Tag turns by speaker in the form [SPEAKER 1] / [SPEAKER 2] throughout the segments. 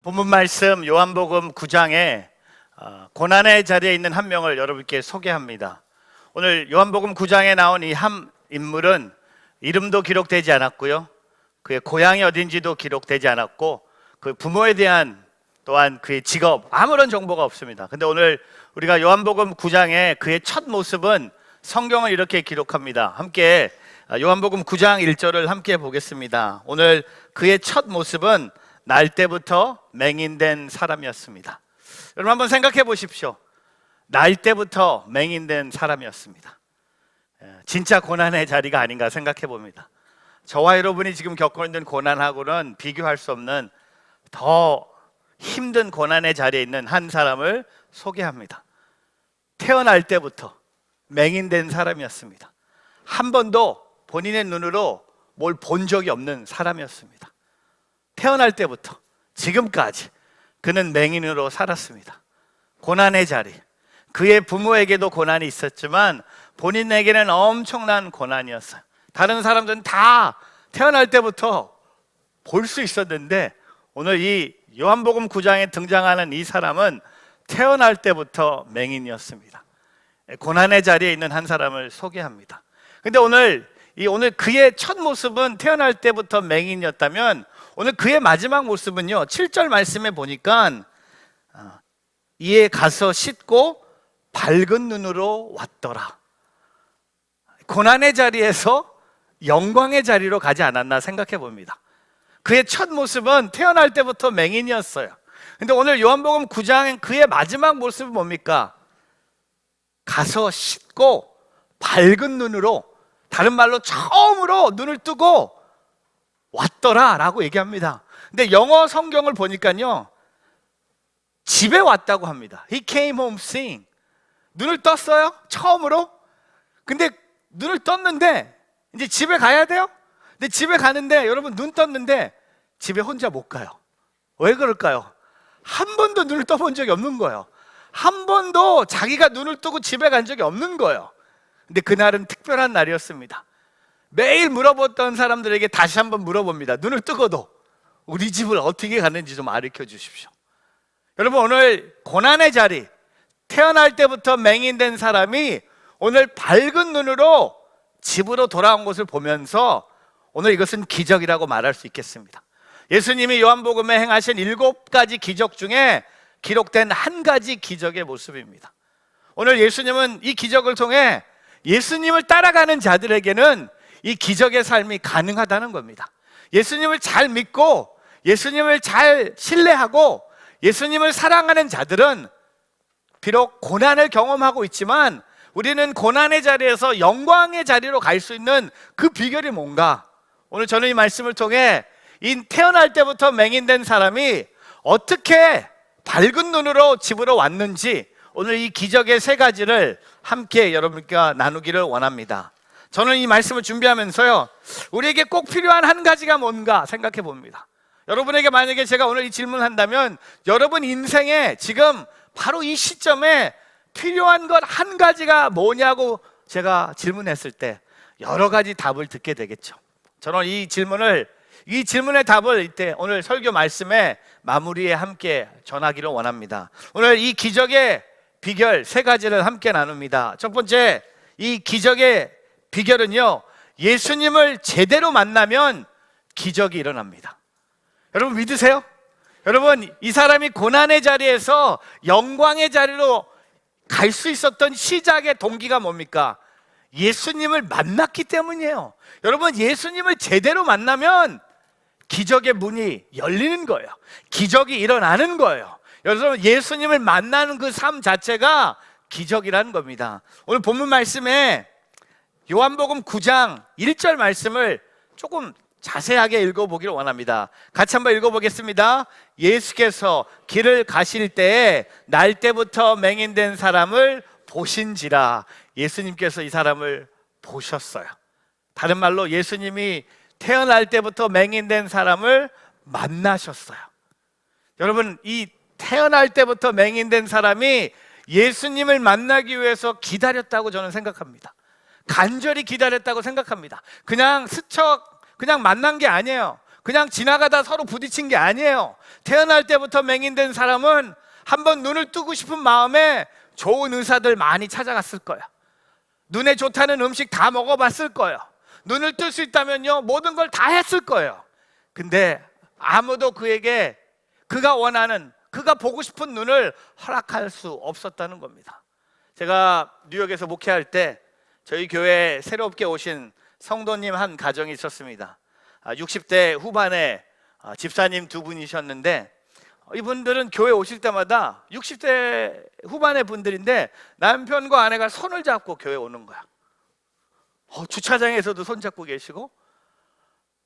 [SPEAKER 1] 본문 말씀 요한복음 9장에 고난의 자리에 있는 한 명을 여러분께 소개합니다. 오늘 요한복음 9장에 나온 이 한 인물은 이름도 기록되지 않았고요, 그의 고향이 어딘지도 기록되지 않았고, 그 부모에 대한 또한 그의 직업, 아무런 정보가 없습니다. 근데 오늘 우리가 요한복음 9장의 그의 첫 모습은 성경은 이렇게 기록합니다. 함께 요한복음 9장 1절을 함께 보겠습니다. 오늘 그의 첫 모습은 날 때부터 맹인된 사람이었습니다. 여러분 한번 생각해 보십시오. 날 때부터 맹인된 사람이었습니다. 진짜 고난의 자리가 아닌가 생각해 봅니다. 저와 여러분이 지금 겪고 있는 고난하고는 비교할 수 없는 더 힘든 고난의 자리에 있는 한 사람을 소개합니다. 태어날 때부터 맹인된 사람이었습니다. 한 번도 본인의 눈으로 뭘 본 적이 없는 사람이었습니다. 태어날 때부터 지금까지 그는 맹인으로 살았습니다. 고난의 자리, 그의 부모에게도 고난이 있었지만 본인에게는 엄청난 고난이었어요. 다른 사람들은 다 태어날 때부터 볼 수 있었는데 오늘 이 요한복음 9장에 등장하는 이 사람은 태어날 때부터 맹인이었습니다. 고난의 자리에 있는 한 사람을 소개합니다. 근데 오늘 그의 첫 모습은 태어날 때부터 맹인이었다면 오늘 그의 마지막 모습은요, 7절 말씀에 보니까 이에 가서 씻고 밝은 눈으로 왔더라. 고난의 자리에서 영광의 자리로 가지 않았나 생각해 봅니다. 그의 첫 모습은 태어날 때부터 맹인이었어요. 근데 오늘 요한복음 9장 그의 마지막 모습은 뭡니까? 가서 씻고 밝은 눈으로, 다른 말로 처음으로 눈을 뜨고 왔더라 라고 얘기합니다. 근데 영어 성경을 보니까요, 집에 왔다고 합니다. He came home seeing. 눈을 떴어요, 처음으로. 근데 눈을 떴는데 이제 집에 가야 돼요. 근데 집에 가는데 여러분, 눈 떴는데 집에 혼자 못 가요. 왜 그럴까요? 한 번도 눈을 떠본 적이 없는 거예요. 한 번도 자기가 눈을 뜨고 집에 간 적이 없는 거예요. 근데 그날은 특별한 날이었습니다. 매일 물어봤던 사람들에게 다시 한번 물어봅니다. 눈을 뜨고도 우리 집을 어떻게 가는지 좀 가르쳐 주십시오. 여러분, 오늘 고난의 자리, 태어날 때부터 맹인된 사람이 오늘 밝은 눈으로 집으로 돌아온 것을 보면서 오늘 이것은 기적이라고 말할 수 있겠습니다. 예수님이 요한복음에 행하신 7가지 기적 중에 기록된 한 가지 기적의 모습입니다. 오늘 예수님은 이 기적을 통해 예수님을 따라가는 자들에게는 이 기적의 삶이 가능하다는 겁니다. 예수님을 잘 믿고 예수님을 잘 신뢰하고 예수님을 사랑하는 자들은 비록 고난을 경험하고 있지만 우리는 고난의 자리에서 영광의 자리로 갈 수 있는 그 비결이 뭔가? 오늘 저는 이 말씀을 통해 이 태어날 때부터 맹인된 사람이 어떻게 밝은 눈으로 집으로 왔는지, 오늘 이 기적의 3가지를 함께 여러분과 나누기를 원합니다. 저는 이 말씀을 준비하면서요, 우리에게 꼭 필요한 한 가지가 뭔가 생각해 봅니다. 여러분에게 만약에 제가 오늘 이 질문을 한다면 여러분 인생에 지금 바로 이 시점에 필요한 것 한 가지가 뭐냐고 제가 질문했을 때 여러 가지 답을 듣게 되겠죠. 저는 이 질문의 답을 이때 오늘 설교 말씀의 마무리에 함께 전하기를 원합니다. 오늘 이 기적의 비결 3가지를 함께 나눕니다. 첫 번째, 이 기적의 비결은요, 예수님을 제대로 만나면 기적이 일어납니다. 여러분 믿으세요? 여러분, 이 사람이 고난의 자리에서 영광의 자리로 갈 수 있었던 시작의 동기가 뭡니까? 예수님을 만났기 때문이에요. 여러분, 예수님을 제대로 만나면 기적의 문이 열리는 거예요. 기적이 일어나는 거예요. 여러분, 예수님을 만나는 그 삶 자체가 기적이라는 겁니다. 오늘 본문 말씀에 요한복음 9장 1절 말씀을 조금 자세하게 읽어보기를 원합니다. 같이 한번 읽어보겠습니다. 예수께서 길을 가실 때에 날 때부터 맹인된 사람을 보신지라. 예수님께서 이 사람을 보셨어요. 다른 말로 예수님이 태어날 때부터 맹인된 사람을 만나셨어요. 여러분, 이 태어날 때부터 맹인된 사람이 예수님을 만나기 위해서 기다렸다고 저는 생각합니다. 간절히 기다렸다고 생각합니다. 그냥 만난 게 아니에요.
[SPEAKER 2] 그냥 지나가다 서로 부딪힌 게 아니에요. 태어날 때부터 맹인된 사람은 한번 눈을 뜨고 싶은 마음에 좋은 의사들 많이 찾아갔을 거야. 눈에 좋다는 음식 다 먹어봤을 거예요. 눈을 뜰 수 있다면요, 모든 걸 다 했을 거예요. 근데 아무도 그에게 그가 원하는, 그가 보고 싶은 눈을 허락할 수 없었다는 겁니다. 제가 뉴욕에서 목회할 때 저희 교회에 새롭게 오신 성도님 한 가정이 있었습니다. 60대 후반에 집사님 두 분이셨는데, 이분들은 교회 오실 때마다 60대 후반의 분들인데 남편과 아내가 손을 잡고 교회 오는 거야. 주차장에서도 손잡고 계시고,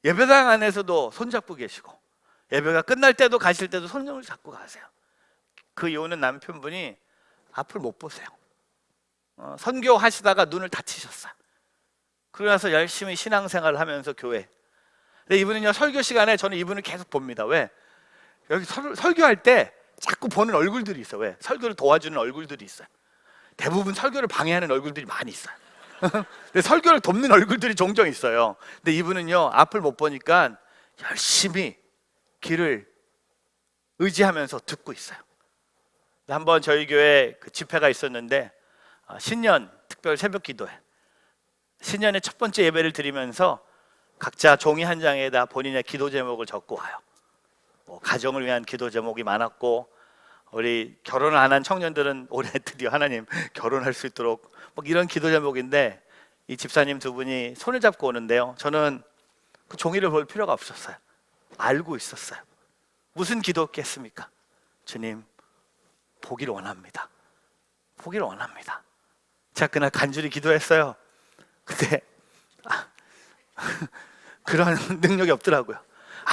[SPEAKER 2] 예배당 안에서도 손잡고 계시고, 예배가 끝날 때도 가실 때도 손을 잡고 가세요. 그 이유는 남편분이 앞을 못 보세요. 선교하시다가 눈을 다치셨어요. 그러나서 열심히 신앙생활을 하면서 교회. 근데 이분은요, 설교 시간에 저는 이분을 계속 봅니다. 왜? 여기 설교할 때 자꾸 보는 얼굴들이 있어요. 왜? 설교를 도와주는 얼굴들이 있어요. 대부분 설교를 방해하는 얼굴들이 많이 있어요. 근데 설교를 돕는 얼굴들이 종종 있어요. 근데 이분은요, 앞을 못 보니까 열심히 길을 의지하면서 듣고 있어요. 한번 저희 교회 그 집회가 있었는데, 신년 특별 새벽 기도회, 신년의 첫 번째 예배를 드리면서 각자 종이 한 장에다 본인의 기도 제목을 적고 와요. 가정을 위한 기도 제목이 많았고, 우리 결혼을 안 한 청년들은 올해 드디어 하나님 결혼할 수 있도록 이런 기도 제목인데, 이 집사님 두 분이 손을 잡고 오는데요, 저는 그 종이를 볼 필요가 없었어요. 알고 있었어요. 무슨 기도겠습니까? 주님, 보기를 원합니다. 보기를 원합니다. 제가 그날 간절히 기도했어요. 근데 그런 능력이 없더라고요.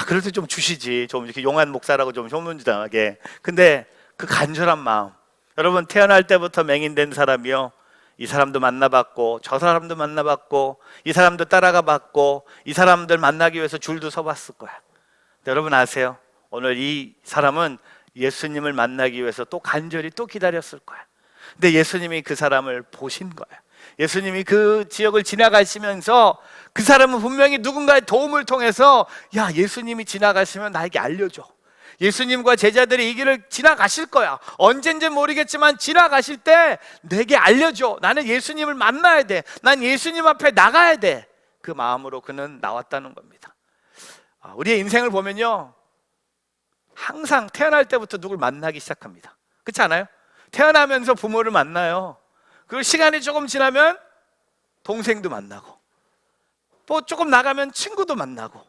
[SPEAKER 2] 그럴 때 좀 주시지, 좀 이렇게 용한 목사라고 좀 소문지당하게. 근데 그 간절한 마음, 여러분, 태어날 때부터 맹인된 사람이요, 이 사람도 만나봤고 저 사람도 만나봤고 이 사람도 따라가 봤고 이 사람들 만나기 위해서 줄도 서봤을 거야. 여러분 아세요? 오늘 이 사람은 예수님을 만나기 위해서 또 간절히 또 기다렸을 거야. 근데 예수님이 그 사람을 보신 거야. 예수님이 그 지역을 지나가시면서 그 사람은 분명히 누군가의 도움을 통해서, 야, 예수님이 지나가시면 나에게 알려줘. 예수님과 제자들이 이 길을 지나가실 거야. 언젠지 모르겠지만 지나가실 때 내게 알려줘. 나는 예수님을 만나야 돼. 난 예수님 앞에 나가야 돼. 그 마음으로 그는 나왔다는 겁니다. 우리의 인생을 보면요, 항상 태어날 때부터 누굴 만나기 시작합니다. 그렇지 않아요? 태어나면서 부모를 만나요. 그리고 시간이 조금 지나면 동생도 만나고, 또 조금 나가면 친구도 만나고,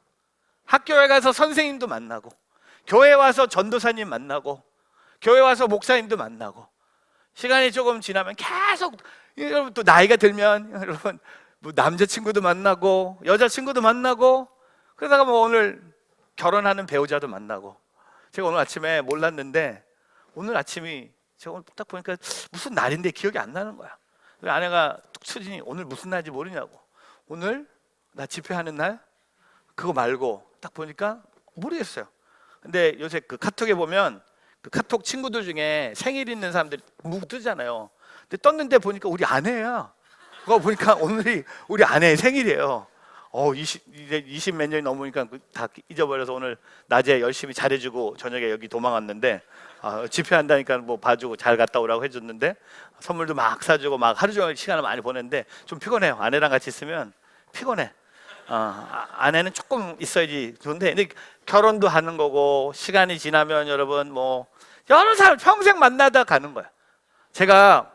[SPEAKER 2] 학교에 가서 선생님도 만나고, 교회 와서 전도사님 만나고, 교회 와서 목사님도 만나고, 시간이 조금 지나면 계속, 여러분 또 나이가 들면 여러분 뭐 남자친구도 만나고 여자친구도 만나고, 그러다가 뭐 오늘 결혼하는 배우자도 만나고. 제가 오늘 아침에 몰랐는데, 오늘 아침이 제가 오늘 딱 보니까 무슨 날인데 기억이 안 나는 거야. 그래서 아내가 툭 치더니 오늘 무슨 날인지 모르냐고. 오늘 나 집회하는 날? 그거 말고 딱 보니까 모르겠어요. 근데 요새 그 카톡에 보면 그 카톡 친구들 중에 생일 있는 사람들이 묵 뜨잖아요. 근데 떴는데 보니까 우리 아내야. 그거 보니까 오늘이 우리 아내의 생일이에요. 20 몇 년이 넘으니까 다 잊어버려서 오늘 낮에 열심히 잘해주고 저녁에 여기 도망왔는데, 집회한다니까 뭐 봐주고 잘 갔다 오라고 해줬는데, 선물도 막 사주고 막 하루 종일 시간을 많이 보냈는데 좀 피곤해요. 아내랑 같이 있으면 피곤해. 아내는 조금 있어야지 좋은데, 근데 결혼도 하는 거고 시간이 지나면 여러분 뭐 여러 사람 평생 만나다 가는 거야. 제가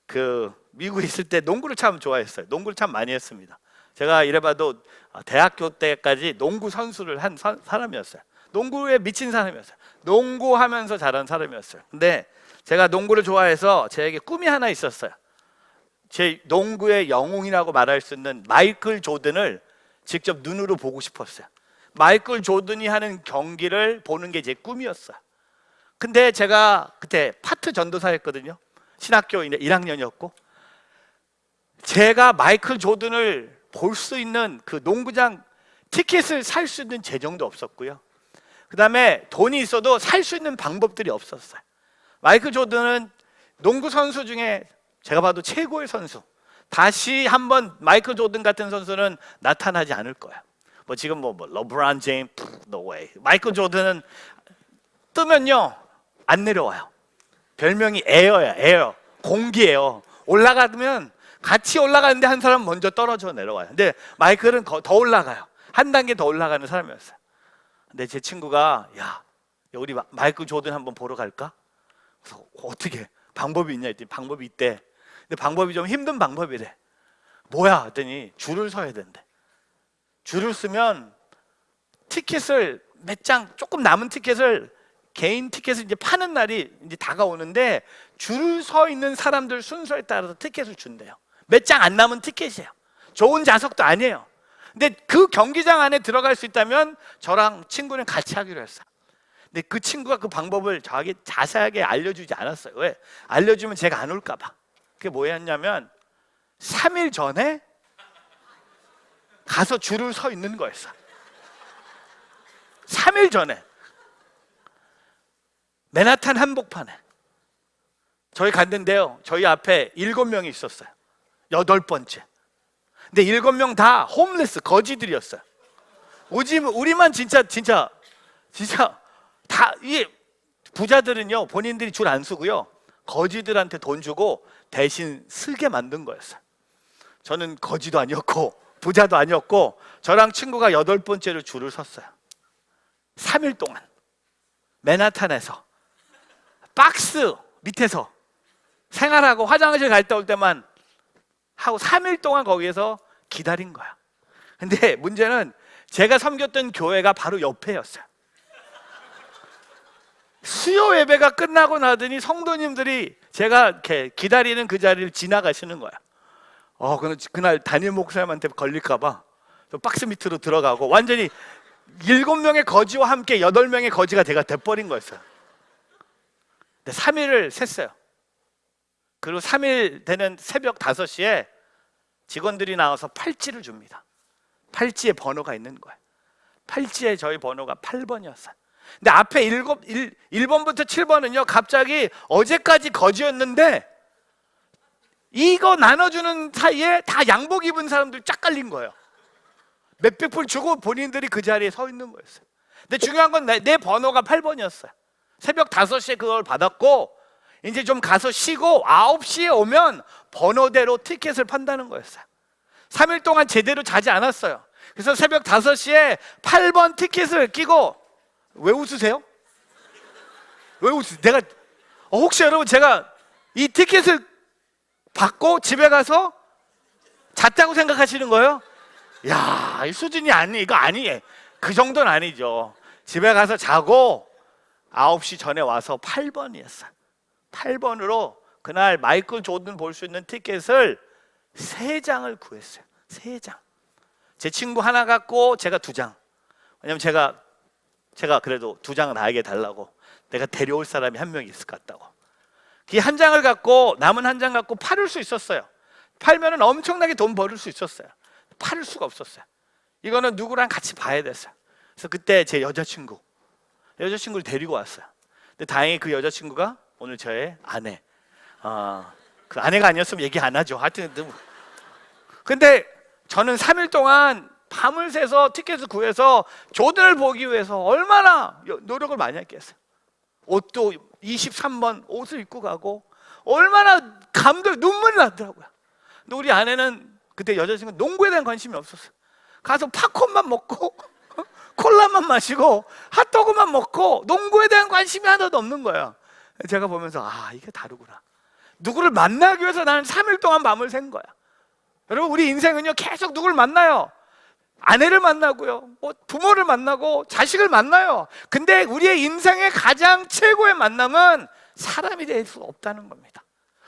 [SPEAKER 2] 그 미국에 있을 때 농구를 참 좋아했어요. 농구를 참 많이 했습니다. 제가 이래봐도 대학교 때까지 농구 선수를 한 사람이었어요. 농구에 미친 사람이었어요. 농구하면서 자란 사람이었어요. 근데 제가 농구를 좋아해서 제게 꿈이 하나 있었어요. 제 농구의 영웅이라고 말할 수 있는 마이클 조던을 직접 눈으로 보고 싶었어요. 마이클 조던이 하는 경기를 보는 게 제 꿈이었어요. 근데 제가 그때 파트 전도사였거든요. 신학교 1학년이었고, 제가 마이클 조던을 볼 수 있는 그 농구장 티켓을 살 수 있는 재정도 없었고요. 그 다음에 돈이 있어도 살 수 있는 방법들이 없었어요. 마이클 조던은 농구 선수 중에 제가 봐도 최고의 선수. 다시 한번 마이클 조던 같은 선수는 나타나지 않을 거야. 뭐 지금 뭐 러브란 제임, no way. 마이클 조던은 뜨면요 안 내려와요. 별명이 에어야, 에어. 공기예요. 올라가면 같이 올라가는데 한 사람 먼저 떨어져 내려와요. 근데 마이클은 더 올라가요. 한 단계 더 올라가는 사람이었어요. 근데 제 친구가 야 우리 마이클 조던 한번 보러 갈까? 그래서 어떻게 방법이 있냐 했더니 방법이 있대. 근데 방법이 좀 힘든 방법이래. 뭐야 했더니 줄을 서야 된대. 줄을 쓰면 티켓을 몇 장 조금 남은 티켓을 개인 티켓을 이제 파는 날이 이제 다가오는데 줄을 서 있는 사람들 순서에 따라서 티켓을 준대요. 몇 장 안 남은 티켓이에요. 좋은 좌석도 아니에요. 근데 그 경기장 안에 들어갈 수 있다면 저랑 친구는 같이 하기로 했어요. 근데 그 친구가 그 방법을 저에게 자세하게 알려주지 않았어요. 왜? 알려주면 제가 안 올까 봐. 그게 뭐였냐면 3일 전에 가서 줄을 서 있는 거였어. 3일 전에 맨하탄 한복판에 저희 갔는데요, 저희 앞에 7명이 있었어요. 8번째. 근데 7명 다 홈레스 거지들이었어요. 우리만 진짜 다 이 부자들은요 본인들이 줄 안 서고요 거지들한테 돈 주고 대신 쓰게 만든 거였어요. 저는 거지도 아니었고 부자도 아니었고 저랑 친구가 8번째로 줄을 섰어요. 3일 동안 맨하탄에서 박스 밑에서 생활하고 화장실 갈 때 올 때만 하고 3일 동안 거기에서 기다린 거야. 근데 문제는 제가 섬겼던 교회가 바로 옆에였어요. 수요 예배가 끝나고 나더니 성도님들이 제가 이렇게 기다리는 그 자리를 지나가시는 거야. 그날 담임 목사님한테 걸릴까 봐 박스 밑으로 들어가고 완전히 7명의 거지와 함께 8명의 거지가 제가 돼버린 거였어요. 근데 3일을 샜어요. 그리고 3일 되는 새벽 5시에 직원들이 나와서 팔찌를 줍니다. 팔찌에 번호가 있는 거예요. 팔찌에 저희 번호가 8번이었어요. 근데 앞에 1번부터 7번은요 갑자기 어제까지 거지였는데 이거 나눠주는 사이에 다 양복 입은 사람들 쫙 깔린 거예요. 몇백 불 주고 본인들이 그 자리에 서 있는 거였어요. 근데 중요한 건 내 번호가 8번이었어요. 새벽 5시에 그걸 받았고 이제 좀 가서 쉬고 9시에 오면 번호대로 티켓을 판다는 거였어요. 3일 동안 제대로 자지 않았어요. 그래서 새벽 5시에 8번 티켓을 끼고 왜 웃으세요? 왜 웃으세요? 혹시 여러분 제가 이 티켓을 받고 집에 가서 잤다고 생각하시는 거예요? 야, 이 수준이 이거 아니에요. 그 정도는 아니죠. 집에 가서 자고 9시 전에 와서 8번이었어요. 8번으로 그날 마이클 조던 볼 수 있는 티켓을 3장을 구했어요. 3장. 제 친구 하나 갖고 제가 2장. 왜냐면 제가 그래도 2장은 나에게 달라고 내가 데려올 사람이 한 명 있을 것 같다고. 그 한 장을 갖고 남은 한 장 갖고 팔을 수 있었어요. 팔면은 엄청나게 돈 벌을 수 있었어요. 팔을 수가 없었어요. 이거는 누구랑 같이 봐야 됐어요. 그래서 그때 제 여자친구를 데리고 왔어요. 근데 다행히 그 여자친구가 오늘 저의 아내. 그 아내가 아니었으면 얘기 안 하죠. 하여튼 근데 저는 3일 동안 밤을 새서 티켓을 구해서 조던을 보기 위해서 얼마나 노력을 많이 했겠어요. 옷도 23번 옷을 입고 가고 얼마나 눈물이 나더라고요. 근데 우리 아내는 그때 여자친구 농구에 대한 관심이 없었어요. 가서 팝콘만 먹고 콜라만 마시고 핫도그만 먹고 농구에 대한 관심이 하나도 없는 거예요. 제가 보면서 이게 다르구나. 누구를 만나기 위해서 나는 3일 동안 밤을 샌 거야. 여러분 우리 인생은요 계속 누구를 만나요. 아내를 만나고요, 부모를 만나고 자식을 만나요. 근데 우리의 인생의 가장 최고의 만남은 사람이 될 수 없다는 겁니다.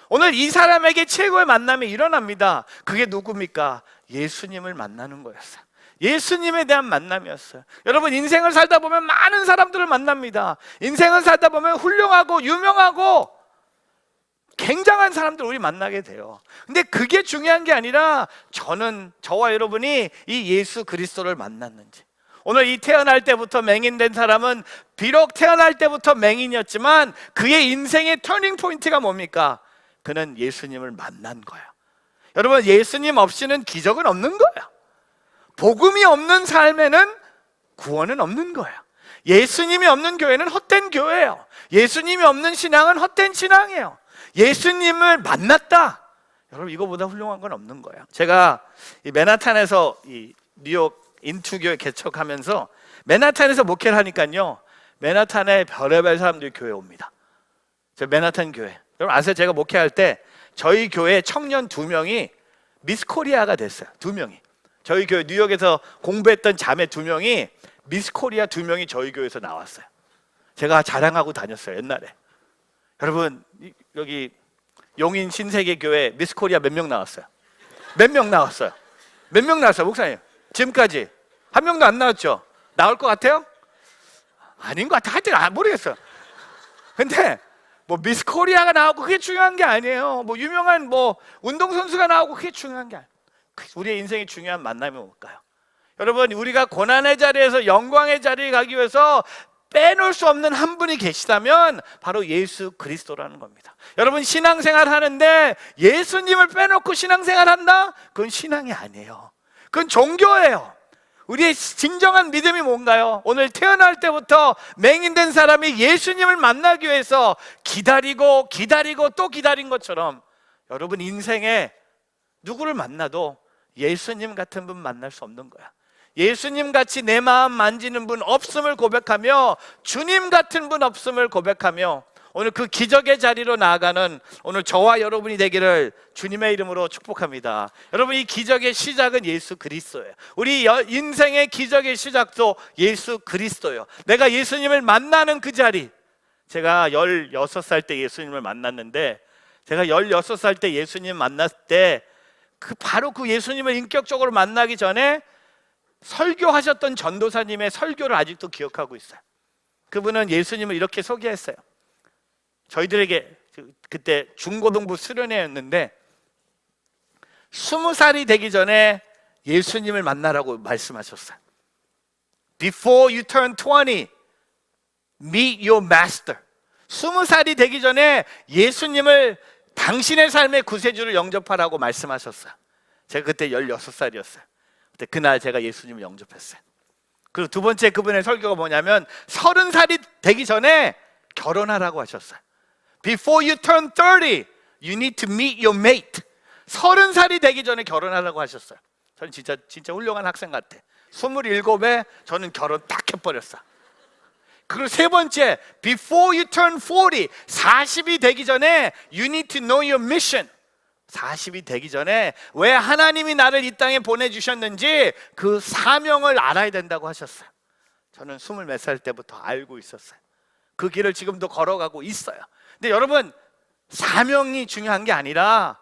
[SPEAKER 2] 오늘 이 사람에게 최고의 만남이 일어납니다. 그게 누굽니까? 예수님을 만나는 거였어요. 예수님에 대한 만남이었어요. 여러분 인생을 살다 보면 많은 사람들을 만납니다. 인생을 살다 보면 훌륭하고 유명하고 굉장한 사람들 우리 만나게 돼요. 근데 그게 중요한 게 아니라 저와 여러분이 이 예수 그리스도를 만났는지. 오늘 이 태어날 때부터 맹인된 사람은 비록 태어날 때부터 맹인이었지만 그의 인생의 터닝 포인트가 뭡니까? 그는 예수님을 만난 거예요. 여러분 예수님 없이는 기적은 없는 거예요. 복음이 없는 삶에는 구원은 없는 거예요. 예수님이 없는 교회는 헛된 교회예요. 예수님이 없는 신앙은 헛된 신앙이에요. 예수님을 만났다, 여러분 이거보다 훌륭한 건 없는 거예요. 제가 이 맨하탄에서 이 뉴욕 인투교회 개척하면서 맨하탄에서 목회를 하니까요, 맨하탄에 별의별 사람들이 교회 옵니다. 저 맨하탄 교회, 여러분 아세요? 제가 목회할 때 저희 교회 청년 2명이 미스 코리아가 됐어요. 2명이. 저희 교회 뉴욕에서 공부했던 자매 2명이 미스 코리아 2명이 저희 교회에서 나왔어요. 제가 자랑하고 다녔어요, 옛날에. 여러분 여기 용인 신세계 교회 미스 코리아 몇 명 나왔어요? 몇 명 나왔어요? 몇 명 나왔어요, 목사님? 지금까지 한 명도 안 나왔죠? 나올 것 같아요? 아닌 것 같아. 하여튼 모르겠어요. 근데 뭐 미스 코리아가 나오고 그게 중요한 게 아니에요. 뭐 유명한 뭐 운동선수가 나오고 그게 중요한 게 아니에요. 우리의 인생이 중요한 만남이 뭘까요? 여러분, 우리가 고난의 자리에서 영광의 자리에 가기 위해서 빼놓을 수 없는 한 분이 계시다면 바로 예수 그리스도라는 겁니다. 여러분, 신앙생활 하는데 예수님을 빼놓고 신앙생활 한다? 그건 신앙이 아니에요. 그건 종교예요. 우리의 진정한 믿음이 뭔가요? 오늘 태어날 때부터 맹인된 사람이 예수님을 만나기 위해서 기다리고 또 기다린 것처럼 여러분 인생에 누구를 만나도 예수님 같은 분 만날 수 없는 거야. 예수님 같이 내 마음 만지는 분 없음을 고백하며 주님 같은 분 없음을 고백하며 오늘 그 기적의 자리로 나아가는 오늘 저와 여러분이 되기를 주님의 이름으로 축복합니다. 여러분, 이 기적의 시작은 예수 그리스도예요. 우리 인생의 기적의 시작도 예수 그리스도예요. 내가 예수님을 만나는 그 자리, 제가 16살 때 예수님을 만났는데, 제가 16살 때 예수님 만났을 때 바로 그 예수님을 인격적으로 만나기 전에 설교하셨던 전도사님의 설교를 아직도 기억하고 있어요. 그분은 예수님을 이렇게 소개했어요. 저희들에게 그때 중고등부 수련회였는데 20살이 되기 전에 예수님을 만나라고 말씀하셨어요. Before you turn 20, meet your master. 20살이 되기 전에 예수님을 당신의 삶의 구세주를 영접하라고 말씀하셨어요. 제가 그때 16살이었어요. 그때 그날 제가 예수님을 영접했어요. 그리고 두 번째 그분의 설교가 뭐냐면 30살이 되기 전에 결혼하라고 하셨어요. Before you turn 30, you need to meet your mate. 30살이 되기 전에 결혼하라고 하셨어요. 저는 진짜 훌륭한 학생 같아. 27에 저는 결혼 딱 해버렸어. 그리고 세 번째, before you turn 40, 40이 되기 전에 you need to know your mission. 40이 되기 전에 왜 하나님이 나를 이 땅에 보내주셨는지 그 사명을 알아야 된다고 하셨어요. 저는 20몇 살 때부터 알고 있었어요. 그 길을 지금도 걸어가고 있어요. 근데 여러분, 사명이 중요한 게 아니라,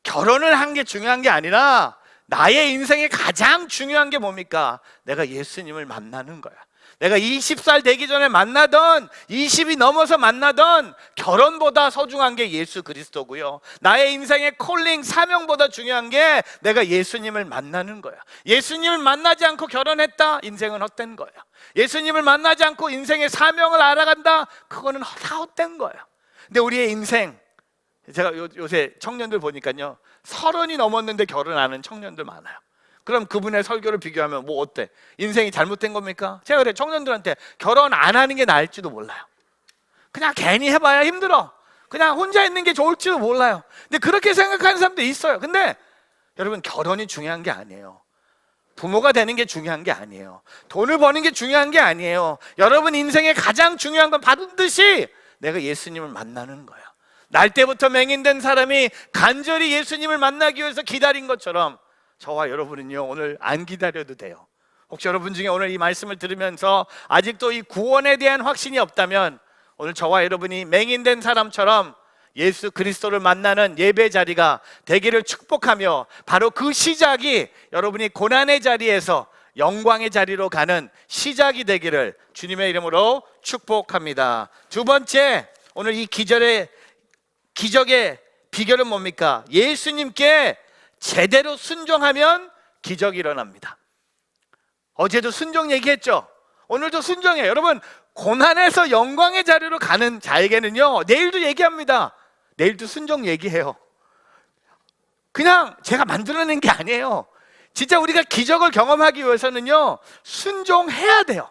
[SPEAKER 2] 결혼을 한 게 중요한 게 아니라 나의 인생에 가장 중요한 게 뭡니까? 내가 예수님을 만나는 거야. 내가 20살 되기 전에 만나던 20이 넘어서 만나던 결혼보다 소중한 게 예수 그리스도고요. 나의 인생의 콜링, 사명보다 중요한 게 내가 예수님을 만나는 거야. 예수님을 만나지 않고 결혼했다? 인생은 헛된 거야. 예수님을 만나지 않고 인생의 사명을 알아간다? 그거는 다 헛된 거예요. 근데 우리의 인생, 제가 요새 청년들 보니까요, 30이 넘었는데 결혼 안 하는 청년들 많아요. 그럼 그분의 설교를 비교하면 뭐 어때? 인생이 잘못된 겁니까? 제가 그래, 청년들한테 결혼 안 하는 게 나을지도 몰라요. 그냥 괜히 해봐야 힘들어. 그냥 혼자 있는 게 좋을지도 몰라요. 근데 그렇게 생각하는 사람도 있어요. 근데 여러분, 결혼이 중요한 게 아니에요. 부모가 되는 게 중요한 게 아니에요. 돈을 버는 게 중요한 게 아니에요. 여러분 인생에 가장 중요한 건 반드시 내가 예수님을 만나는 거예요. 날 때부터 맹인된 사람이 간절히 예수님을 만나기 위해서 기다린 것처럼 저와 여러분은요, 오늘 안 기다려도 돼요. 혹시 여러분 중에 오늘 이 말씀을 들으면서 아직도 이 구원에 대한 확신이 없다면 오늘 저와 여러분이 맹인된 사람처럼 예수 그리스도를 만나는 예배 자리가 되기를 축복하며, 바로 그 시작이 여러분이 고난의 자리에서 영광의 자리로 가는 시작이 되기를 주님의 이름으로 축복합니다. 두 번째, 오늘 이 기적의 비결은 뭡니까? 예수님께 제대로 순종하면 기적이 일어납니다. 어제도 순종 얘기했죠? 오늘도 순종해요. 여러분, 고난에서 영광의 자리로 가는 자에게는요, 내일도 얘기합니다. 내일도 순종 얘기해요. 그냥 제가 만들어낸 게 아니에요. 진짜 우리가 기적을 경험하기 위해서는요, 순종해야 돼요.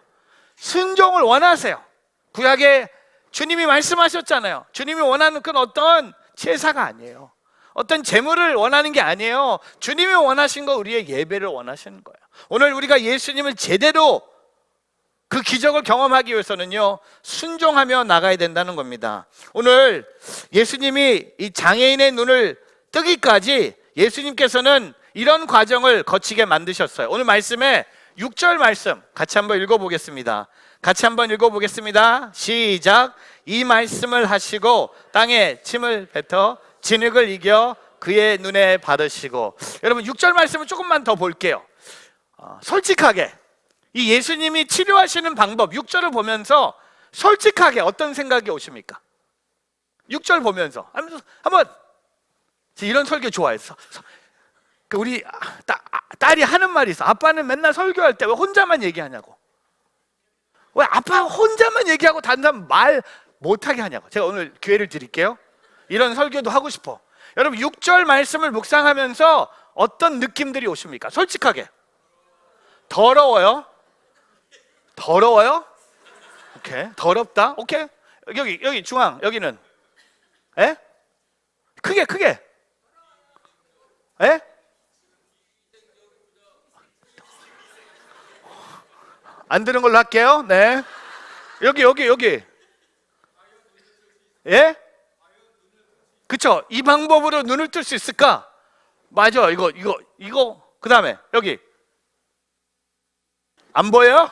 [SPEAKER 2] 순종을 원하세요. 구약에 주님이 말씀하셨잖아요. 주님이 원하는 건 어떤 제사가 아니에요. 어떤 제물을 원하는 게 아니에요. 주님이 원하신 거 우리의 예배를 원하시는 거예요. 오늘 우리가 예수님을 제대로 그 기적을 경험하기 위해서는요, 순종하며 나가야 된다는 겁니다. 오늘 예수님이 이 장애인의 눈을 뜨기까지 예수님께서는 이런 과정을 거치게 만드셨어요. 오늘 말씀에 6절 말씀 같이 한번 읽어보겠습니다. 같이 한번 읽어보겠습니다. 시작. 이 말씀을 하시고 땅에 침을 뱉어 진흙을 이겨 그의 눈에 바르시고. 여러분 6절 말씀을 조금만 더 볼게요. 솔직하게 이 예수님이 치료하시는 방법 6절을 보면서 솔직하게 어떤 생각이 오십니까? 6절 보면서 한번 이런 설교 좋아했어. 우리 딸이 하는 말이 있어. 아빠는 맨날 설교할 때 왜 혼자만 얘기하냐고. 왜 아빠 혼자만 얘기하고 다른 사람 말 못하게 하냐고. 제가 오늘 기회를 드릴게요. 이런 설교도 하고 싶어. 여러분 6절 말씀을 묵상하면서 어떤 느낌들이 오십니까? 솔직하게. 더러워요? 더러워요? 오케이. 더럽다? 오케이. 여기 중앙 여기는 에? 크게 에? 안 들은 걸로 할게요. 네. 여기 예? 그쵸? 이 방법으로 눈을 뜰 수 있을까? 맞아. 이거 그 다음에 여기 안 보여요?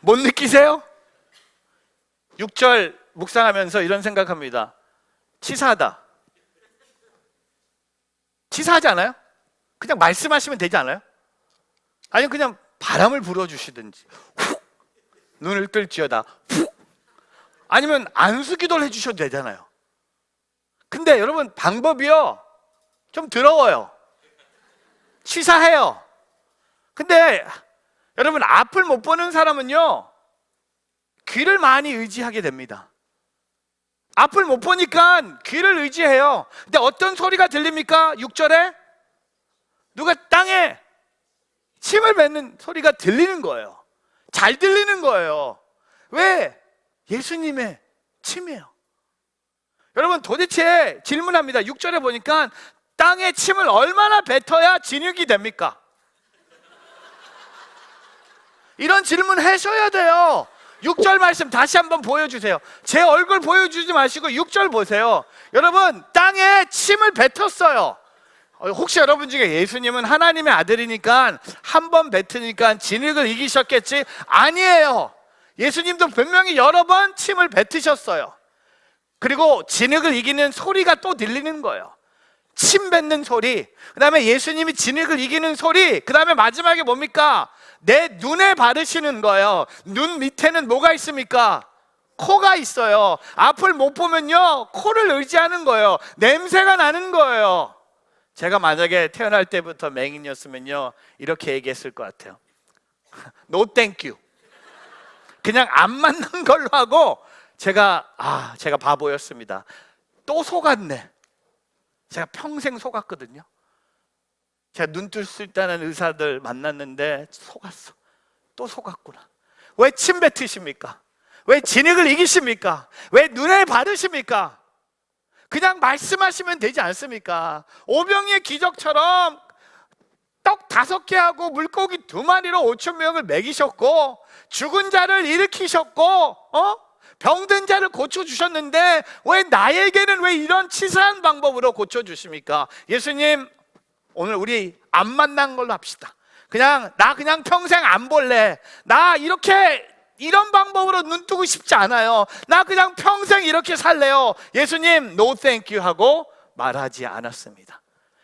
[SPEAKER 2] 못 느끼세요? 6절 묵상하면서 이런 생각합니다. 치사하다. 치사하지 않아요? 그냥 말씀하시면 되지 않아요? 아니면 그냥 바람을 불어주시든지 훅 눈을 뜰지어다 훅 아니면 안수기도를 해주셔도 되잖아요. 근데 여러분 방법이요 좀 더러워요. 치사해요. 근데 여러분 앞을 못 보는 사람은요 귀를 많이 의지하게 됩니다. 앞을 못 보니까 귀를 의지해요. 근데 어떤 소리가 들립니까? 6절에 누가 땅에 침을 뱉는 소리가 들리는 거예요. 잘 들리는 거예요. 왜? 예수님의 침이에요. 여러분 도대체 질문합니다. 6절에 보니까 땅에 침을 얼마나 뱉어야 진흙이 됩니까? 이런 질문 하셔야 돼요. 6절 말씀 다시 한번 보여주세요. 제 얼굴 보여주지 마시고 6절 보세요. 여러분 땅에 침을 뱉었어요. 혹시 여러분 중에 예수님은 하나님의 아들이니까 한 번 뱉으니까 진흙을 이기셨겠지? 아니에요. 예수님도 분명히 여러 번 침을 뱉으셨어요. 그리고 진흙을 이기는 소리가 또 들리는 거예요. 침 뱉는 소리, 그 다음에 예수님이 진흙을 이기는 소리, 그 다음에 마지막에 뭡니까? 내 눈에 바르시는 거예요. 눈 밑에는 뭐가 있습니까? 코가 있어요. 앞을 못 보면요 코를 의지하는 거예요. 냄새가 나는 거예요. 제가 만약에 태어날 때부터 맹인이었으면요 이렇게 얘기했을 것 같아요. No thank you. 그냥 안 맞는 걸로 하고 제가 바보였습니다. 또 속았네. 제가 평생 속았거든요. 제가 눈 뜰 수 있다는 의사들 만났는데 속았어. 또 속았구나. 왜 침 뱉으십니까? 왜 진흙을 이기십니까? 왜 눈에 바르십니까? 그냥 말씀하시면 되지 않습니까? 오병이의 기적처럼 떡 5개하고 물고기 2마리로 5,000명을 먹이셨고 죽은 자를 일으키셨고 병든 자를 고쳐주셨는데 왜 나에게는 왜 이런 치사한 방법으로 고쳐주십니까? 예수님 오늘 우리 안 만난 걸로 합시다. 나 그냥 평생 안 볼래. 나 이런 방법으로 눈 뜨고 싶지 않아요. 나 그냥 평생 이렇게 살래요. 예수님 no thank you 하고 말하지 않았습니다.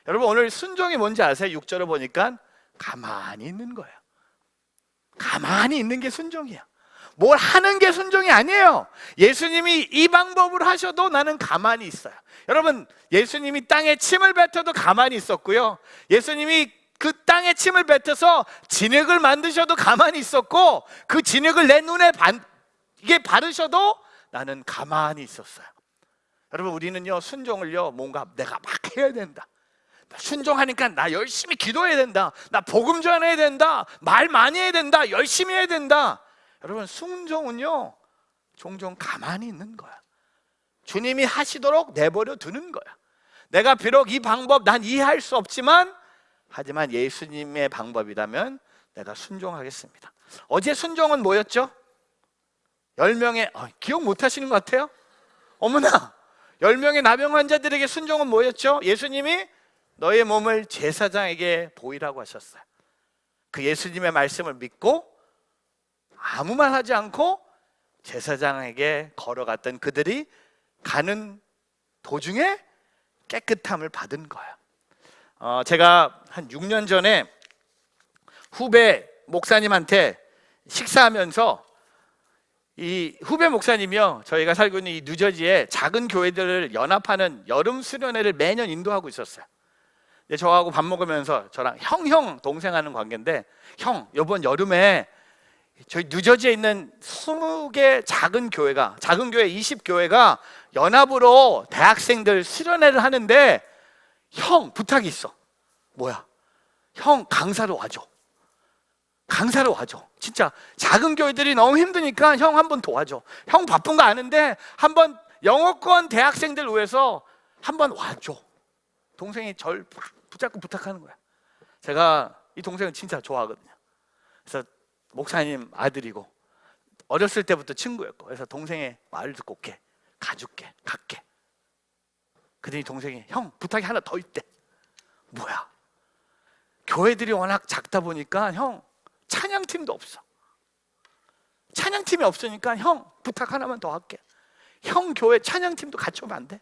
[SPEAKER 2] 여러분 오늘 순종이 뭔지 아세요? 6절을 보니까 가만히 있는 거예요. 가만히 있는 게 순종이야. 뭘 하는 게 순종이 아니에요. 예수님이 이 방법으로 하셔도 나는 가만히 있어요. 여러분 예수님이 땅에 침을 뱉어도 가만히 있었고요, 예수님이 그 땅에 침을 뱉어서 진흙을 만드셔도 가만히 있었고, 그 진흙을 내 눈에 이게 바르셔도 나는 가만히 있었어요. 여러분 우리는요 순종을요 뭔가 내가 막 해야 된다, 순종하니까 나 열심히 기도해야 된다, 나 복음 전해야 된다, 말 많이 해야 된다, 열심히 해야 된다. 여러분, 순종은요 종종 가만히 있는 거야. 주님이 하시도록 내버려 두는 거야. 내가 비록 이 방법 난 이해할 수 없지만, 하지만 예수님의 방법이라면 내가 순종하겠습니다. 어제 순종은 뭐였죠? 10명의 기억 못 하시는 것 같아요? 어머나, 10명의 나병 환자들에게 순종은 뭐였죠? 예수님이 너의 몸을 제사장에게 보이라고 하셨어요. 그 예수님의 말씀을 믿고 아무 말 하지 않고 제사장에게 걸어갔던 그들이 가는 도중에 깨끗함을 받은 거예요. 제가 한 6년 전에 후배 목사님한테 식사하면서, 이 후배 목사님이요, 저희가 살고 있는 이 뉴저지에 작은 교회들을 연합하는 여름 수련회를 매년 인도하고 있었어요. 근데 저하고 밥 먹으면서 저랑 형 동생 하는 관계인데, 형, 이번 여름에 저희 뉴저지에 있는 20개 작은 교회 20교회가 연합으로 대학생들 수련회를 하는데 형 부탁이 있어. 뭐야? 형 강사로 와줘. 강사로 와줘. 진짜 작은 교회들이 너무 힘드니까 형 한번 도와줘. 형 바쁜 거 아는데 한번 영어권 대학생들 위해서 한번 와줘. 동생이 절 붙잡고 부탁하는 거야. 제가 이 동생을 진짜 좋아하거든요. 그래서 목사님 아들이고 어렸을 때부터 친구였고, 그래서 동생의 말을 듣고 올게, 가줄게, 갈게. 그랬더니 동생이 형 부탁이 하나 더 있대. 뭐야? 교회들이 워낙 작다 보니까 형 찬양팀도 없어. 찬양팀이 없으니까 형 부탁 하나만 더 할게. 형 교회 찬양팀도 같이 오면 안 돼?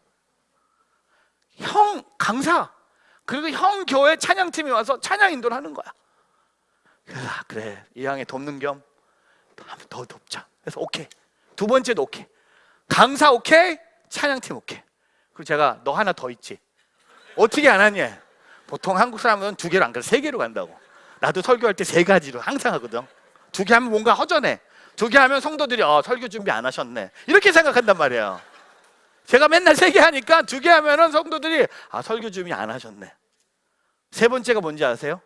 [SPEAKER 2] 형 강사, 그리고 형 교회 찬양팀이 와서 찬양 인도를 하는 거야. 그래서 그래, 이왕에 돕는 겸 한번 더 돕자. 그래서 오케이. 두 번째도 오케이. 강사 오케이, 찬양팀 오케이. 그리고 제가 너 하나 더 있지? 어떻게 안 하니? 보통 한국 사람은 2개로 안 가고 3개로 간다고. 나도 설교할 때 3가지로 항상 하거든. 2개 하면 뭔가 허전해. 2개 하면 성도들이 설교 준비 안 하셨네, 이렇게 생각한단 말이에요. 제가 맨날 3개 하니까 2개 하면은 성도들이 설교 준비 안 하셨네. 세 번째가 뭔지 아세요?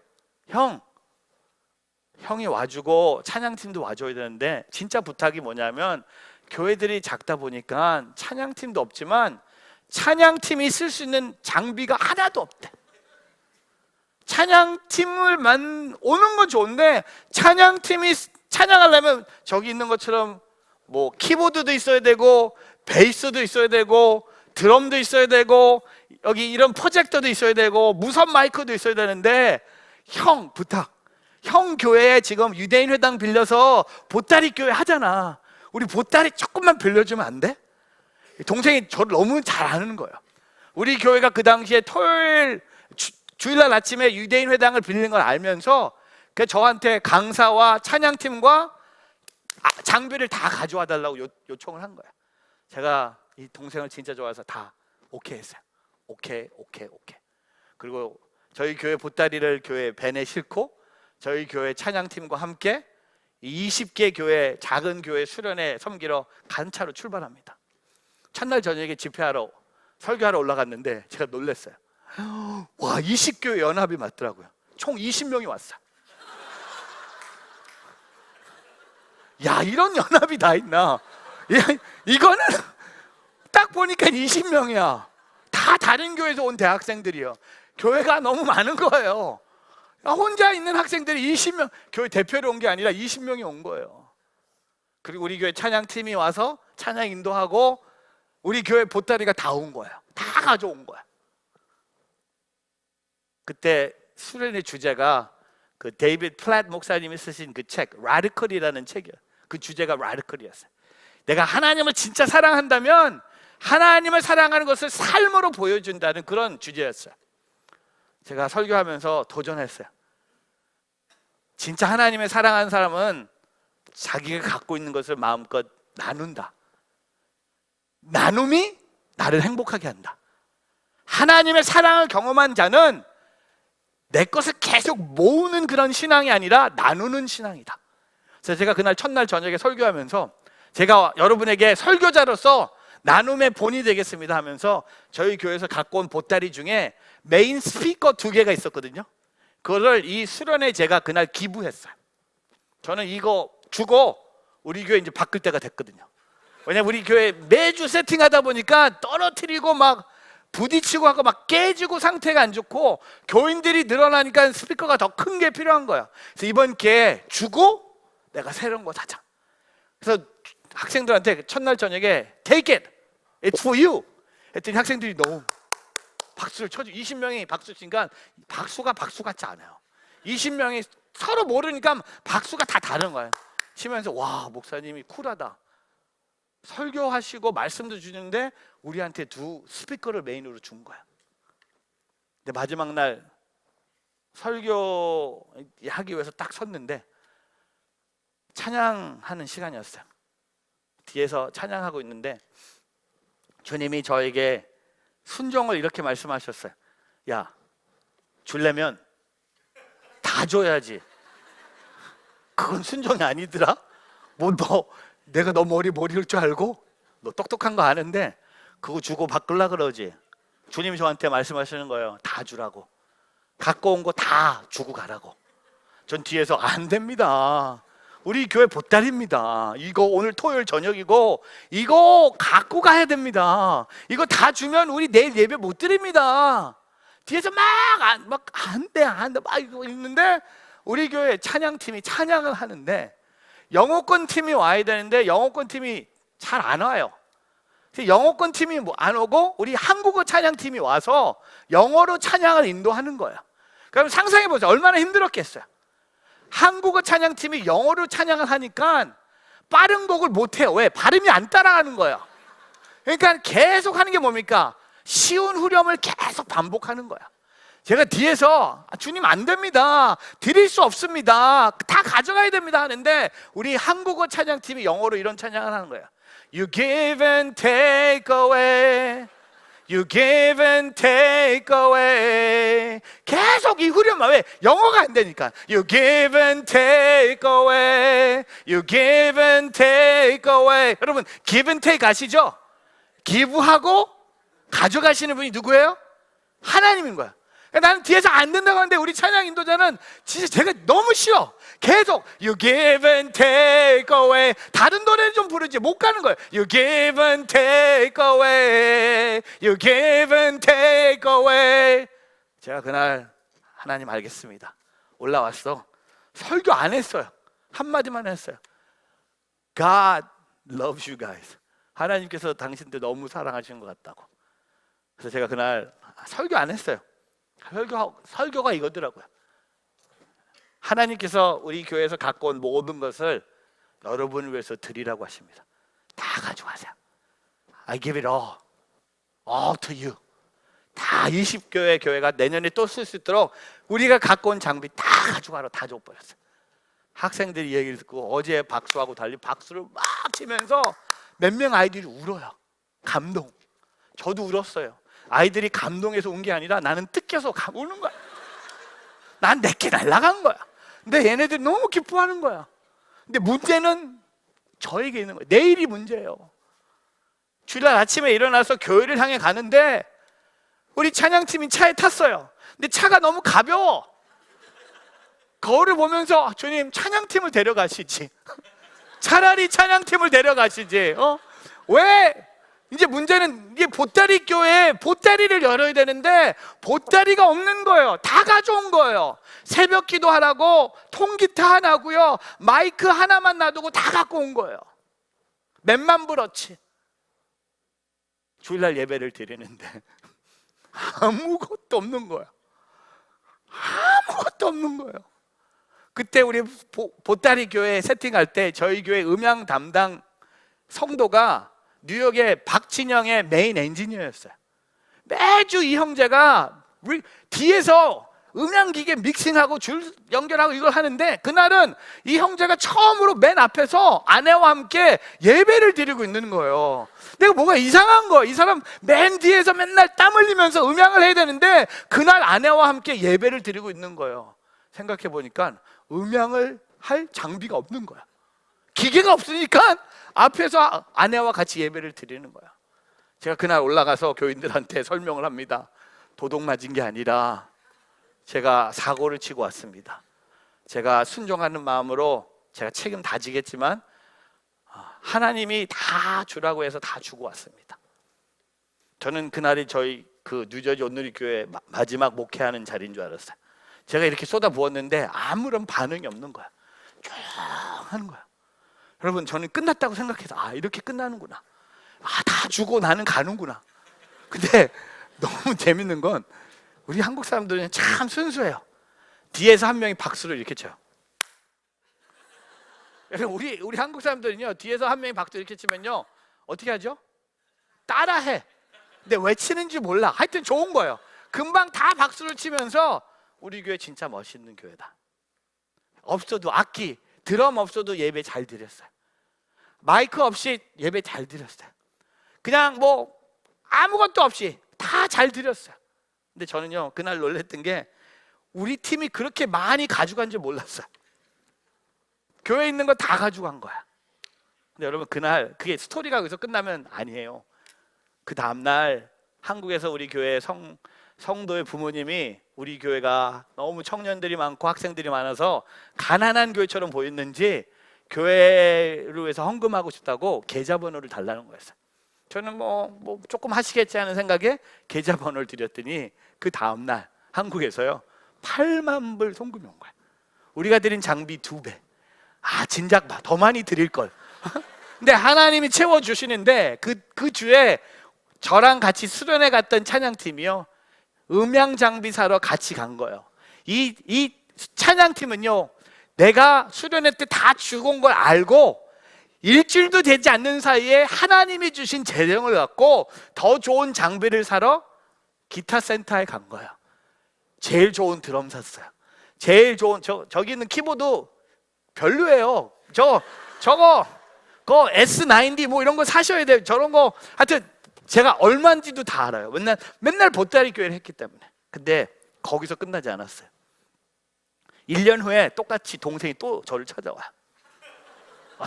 [SPEAKER 2] 형이 와주고 찬양팀도 와줘야 되는데, 진짜 부탁이 뭐냐면, 교회들이 작다 보니까 찬양팀도 없지만 찬양팀이 쓸 수 있는 장비가 하나도 없대. 찬양팀을만 오는 건 좋은데, 찬양팀이 찬양하려면 저기 있는 것처럼 뭐 키보드도 있어야 되고, 베이스도 있어야 되고, 드럼도 있어야 되고, 여기 이런 프로젝터도 있어야 되고, 무선 마이크도 있어야 되는데, 형 부탁. 형 교회에 지금 유대인 회당 빌려서 보따리 교회 하잖아. 우리 보따리 조금만 빌려주면 안 돼? 동생이 저를 너무 잘 아는 거예요. 우리 교회가 그 당시에 주일날 아침에 유대인 회당을 빌리는 걸 알면서 저한테 강사와 찬양팀과 장비를 다 가져와 달라고 요청을 한 거야. 제가 이 동생을 진짜 좋아해서 다 오케이 했어요. 오케이. 그리고 저희 교회 보따리를 교회 밴에 싣고 저희 교회 찬양팀과 함께 20개 교회, 작은 교회 수련회 섬기러 간 차로 출발합니다. 첫날 저녁에 집회하러, 설교하러 올라갔는데 제가 놀랐어요. 와, 20교회 연합이 맞더라고요. 총 20명이 왔어요. 야, 이런 연합이 다 있나? 이거는 딱 보니까 20명이야. 다 다른 교회에서 온 대학생들이요. 교회가 너무 많은 거예요. 혼자 있는 학생들이 20명, 교회 대표로 온 게 아니라 20명이 온 거예요. 그리고 우리 교회 찬양팀이 와서 찬양 인도하고, 우리 교회 보따리가 다 온 거예요. 다 가져온 거야. 그때 수련의 주제가 그 데이비드 플랫 목사님이 쓰신 그 책, 라디컬이라는 책이에요. 그 주제가 라디컬이었어요. 내가 하나님을 진짜 사랑한다면 하나님을 사랑하는 것을 삶으로 보여준다는 그런 주제였어요. 제가 설교하면서 도전했어요. 진짜 하나님을 사랑하는 사람은 자기가 갖고 있는 것을 마음껏 나눈다. 나눔이 나를 행복하게 한다. 하나님의 사랑을 경험한 자는 내 것을 계속 모으는 그런 신앙이 아니라 나누는 신앙이다. 그래서 제가 그날 첫날 저녁에 설교하면서 제가 여러분에게 설교자로서 나눔의 본이 되겠습니다 하면서 저희 교회에서 갖고 온 보따리 중에 메인 스피커 2개가 있었거든요. 그거를 이 수련회 제가 그날 기부했어요. 저는 이거 주고 우리 교회 이제 바꿀 때가 됐거든요. 왜냐면 우리 교회 매주 세팅하다 보니까 떨어뜨리고 막 부딪히고 하고 막 깨지고 상태가 안 좋고 교인들이 늘어나니까 스피커가 더 큰 게 필요한 거야. 그래서 이번 기회에 주고 내가 새로운 거 사자. 그래서 학생들한테 첫날 저녁에 Take it, it's for you 했더니 학생들이 너무 박수를 쳐줘. 20명이 박수 치니까 박수가 박수 같지 않아요. 20명이 서로 모르니까 박수가 다 다른 거예요. 치면서 와, 목사님이 쿨하다. 설교하시고 말씀도 주는데 우리한테 2 스피커를 메인으로 준 거야. 근데 마지막 날 설교하기 위해서 딱 섰는데 찬양하는 시간이었어요. 뒤에서 찬양하고 있는데 주님이 저에게 순종을 이렇게 말씀하셨어요. 야, 주려면 다 줘야지. 그건 순종이 아니더라. 뭐 너 내가 너 머리일 줄 알고? 너 똑똑한 거 아는데 그거 주고 바꾸려 그러지. 주님이 저한테 말씀하시는 거예요. 다 주라고. 갖고 온 거 다 주고 가라고. 전 뒤에서 안 됩니다. 우리 교회 보따리입니다. 이거 오늘 토요일 저녁이고 이거 갖고 가야 됩니다. 이거 다 주면 우리 내일 예배 못 드립니다. 뒤에서 막 안 돼 막 이거 있는데 우리 교회 찬양팀이 찬양을 하는데 영어권 팀이 와야 되는데 영어권 팀이 잘 안 와요. 영어권 팀이 안 오고 우리 한국어 찬양팀이 와서 영어로 찬양을 인도하는 거예요. 그럼 상상해 보세요. 얼마나 힘들었겠어요. 한국어 찬양팀이 영어로 찬양을 하니까 빠른 곡을 못 해요. 왜? 발음이 안 따라가는 거예요. 그러니까 계속 하는 게 뭡니까? 쉬운 후렴을 계속 반복하는 거야. 제가 뒤에서 주님 안 됩니다. 드릴 수 없습니다. 다 가져가야 됩니다 하는데 우리 한국어 찬양팀이 영어로 이런 찬양을 하는 거예요. You give and take away. You give and take away. 계속 이 후렴만 왜? 영어가 안 되니까. You give and take away. You give and take away. 여러분 give and take 아시죠? 기부하고 가져가시는 분이 누구예요? 하나님인 거야. 나는 뒤에서 안 된다고 하는데 우리 찬양 인도자는 진짜 제가 너무 싫어. 계속 You give and take away. 다른 노래는 좀 부르지 못 가는 거예요. You give and take away. You give and take away. 제가 그날 하나님 알겠습니다. 올라왔어. 설교 안 했어요. 한마디만 했어요. God loves you guys. 하나님께서 당신들 너무 사랑하시는 것 같다고. 그래서 제가 그날 설교 안 했어요. 설교가 이거더라고요. 하나님께서 우리 교회에서 갖고 온 모든 것을 여러분을 위해서 드리라고 하십니다. 다 가져가세요. I give it all to you. 다 20교회 교회가 내년에 또 쓸 수 있도록 우리가 갖고 온 장비 다 가져가라. 다 줘버렸어요. 학생들이 얘기를 듣고 어제 박수하고 달리 박수를 막 치면서 몇 명 아이들이 울어요. 감동. 저도 울었어요. 아이들이 감동해서 운 게 아니라 나는 뜯겨서 우는 거야. 난 내게 날아간 거야. 근데 얘네들이 너무 기뻐하는 거야. 근데 문제는 저에게 있는 거예요. 내일이 문제예요. 주일날 아침에 일어나서 교회를 향해 가는데 우리 찬양팀이 차에 탔어요. 근데 차가 너무 가벼워. 거울을 보면서 주님 찬양팀을 데려가시지. 차라리 찬양팀을 데려가시지. 왜? 이제 문제는 이게 보따리 교회에 보따리를 열어야 되는데 보따리가 없는 거예요. 다 가져온 거예요. 새벽 기도하라고 통기타 하나고요, 마이크 하나만 놔두고 다 갖고 온 거예요. 몇만 불어치. 주일날 예배를 드리는데 아무것도 없는 거야. 아무것도 없는 거예요. 그때 우리 보따리 교회 세팅할 때 저희 교회 음향 담당 성도가 뉴욕의 박진영의 메인 엔지니어였어요. 매주 이 형제가 뒤에서 음향기계 믹싱하고 줄 연결하고 이걸 하는데 그날은 이 형제가 처음으로 맨 앞에서 아내와 함께 예배를 드리고 있는 거예요. 내가 뭐가 이상한 거야. 이 사람 맨 뒤에서 맨날 땀 흘리면서 음향을 해야 되는데 그날 아내와 함께 예배를 드리고 있는 거예요. 생각해 보니까 음향을 할 장비가 없는 거야. 기계가 없으니까 앞에서 아내와 같이 예배를 드리는 거야. 제가 그날 올라가서 교인들한테 설명을 합니다. 도둑 맞은 게 아니라 제가 사고를 치고 왔습니다. 제가 순종하는 마음으로 제가 책임 다 지겠지만 하나님이 다 주라고 해서 다 주고 왔습니다. 저는 그날이 저희 그 뉴저지 온누리 교회 마지막 목회하는 자리인 줄 알았어요. 제가 이렇게 쏟아 부었는데 아무런 반응이 없는 거야. 조용하는 거야. 여러분, 저는 끝났다고 생각해서 이렇게 끝나는구나. 다 주고 나는 가는구나. 근데 너무 재밌는 건 우리 한국 사람들은 참 순수해요. 뒤에서 한 명이 박수를 이렇게 쳐요. 여러분, 우리 한국 사람들은요, 뒤에서 한 명이 박수 이렇게 치면요, 어떻게 하죠? 따라해. 근데 왜 치는지 몰라. 하여튼 좋은 거예요. 금방 다 박수를 치면서 우리 교회 진짜 멋있는 교회다. 없어도 악기, 드럼 없어도 예배 잘 드렸어요. 마이크 없이 예배 잘 드렸어요. 그냥 뭐 아무것도 없이 다 잘 드렸어요. 근데 저는요, 그날 놀랬던 게 우리 팀이 그렇게 많이 가져간 줄 몰랐어요. 교회에 있는 거 다 가져간 거야. 근데 여러분, 그날 그게 스토리가 여기서 끝나면 아니에요. 그 다음날 한국에서 우리 교회 성도의 부모님이 우리 교회가 너무 청년들이 많고 학생들이 많아서 가난한 교회처럼 보였는지 교회를 위해서 헌금하고 싶다고 계좌번호를 달라는 거였어요. 저는 뭐 조금 하시겠지 하는 생각에 계좌번호를 드렸더니 그 다음날 한국에서요 8만 불 송금이 온 거예요. 우리가 드린 장비 2배. 진작 더 많이 드릴 걸. 근데 하나님이 채워주시는데 그 주에 저랑 같이 수련회 갔던 찬양팀이요, 음향 장비 사러 같이 간 거예요. 이 찬양팀은요, 내가 수련회 때 다 주고 온 걸 알고 일주일도 되지 않는 사이에 하나님이 주신 재능을 갖고 더 좋은 장비를 사러 기타 센터에 간 거예요. 제일 좋은 드럼 샀어요. 제일 좋은 저기 있는 키보드 별로예요. 저거 S90 뭐 이런 거 사셔야 돼요. 저런 거 하여튼 제가 얼마인지도 다 알아요. 맨날 보따리 교회를 했기 때문에. 근데 거기서 끝나지 않았어요. 1년 후에 똑같이 동생이 또 저를 찾아와요.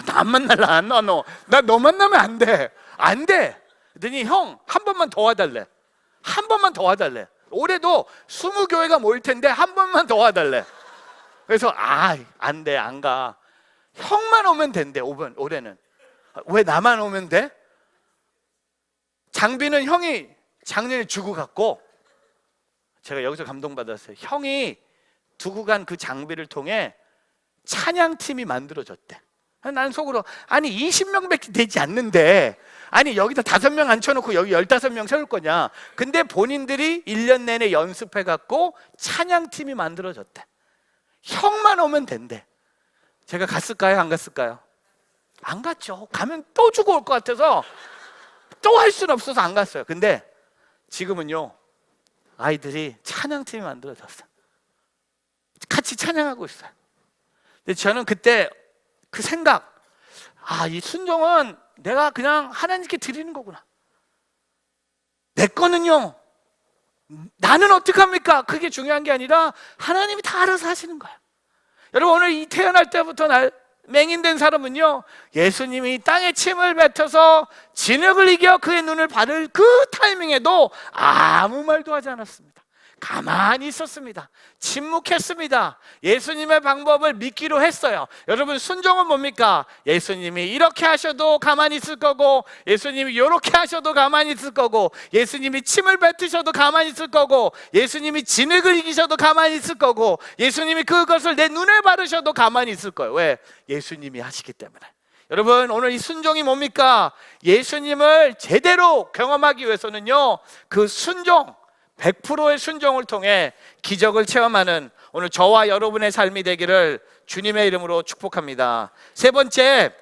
[SPEAKER 2] 나 안 만날라. 나 너 만나면 안 돼. 안 돼. 그랬더니 형, 한 번만 더 와달래. 한 번만 더 와달래. 올해도 20교회가 모일 텐데 한 번만 더 와달래. 그래서 안 돼, 안 가. 형만 오면 된대. 올해는. 왜 나만 오면 돼? 장비는 형이 작년에 주고 갔고, 제가 여기서 감동받았어요. 형이 두고 간 그 장비를 통해 찬양팀이 만들어졌대. 난 속으로 20명밖에 되지 않는데 여기다 5명 앉혀놓고 여기 15명 세울 거냐. 근데 본인들이 1년 내내 연습해갖고 찬양팀이 만들어졌대. 형만 오면 된대. 제가 갔을까요? 안 갔을까요? 안 갔죠. 가면 또 주고 올 것 같아서 또 할 수는 없어서 안 갔어요. 근데 지금은요, 아이들이 찬양팀이 만들어졌어요. 같이 찬양하고 있어요. 근데 저는 그때 그 생각, 이 순종은 내가 그냥 하나님께 드리는 거구나. 내 거는요, 나는 어떡합니까? 그게 중요한 게 아니라 하나님이 다 알아서 하시는 거야. 여러분, 오늘 이 태어날 때부터 맹인된 사람은요, 예수님이 땅에 침을 뱉어서 진흙을 이겨 그의 눈을 바를 그 타이밍에도 아무 말도 하지 않았습니다. 가만히 있었습니다. 침묵했습니다. 예수님의 방법을 믿기로 했어요. 여러분, 순종은 뭡니까? 예수님이 이렇게 하셔도 가만히 있을 거고, 예수님이 이렇게 하셔도 가만히 있을 거고, 예수님이 침을 뱉으셔도 가만히 있을 거고, 예수님이 진흙을 이기셔도 가만히 있을 거고, 예수님이 그것을 내 눈에 바르셔도 가만히 있을 거예요. 왜? 예수님이 하시기 때문에. 여러분, 오늘 이 순종이 뭡니까? 예수님을 제대로 경험하기 위해서는요, 그 순종, 100%의 순종을 통해 기적을 체험하는 오늘 저와 여러분의 삶이 되기를 주님의 이름으로 축복합니다. 세 번째,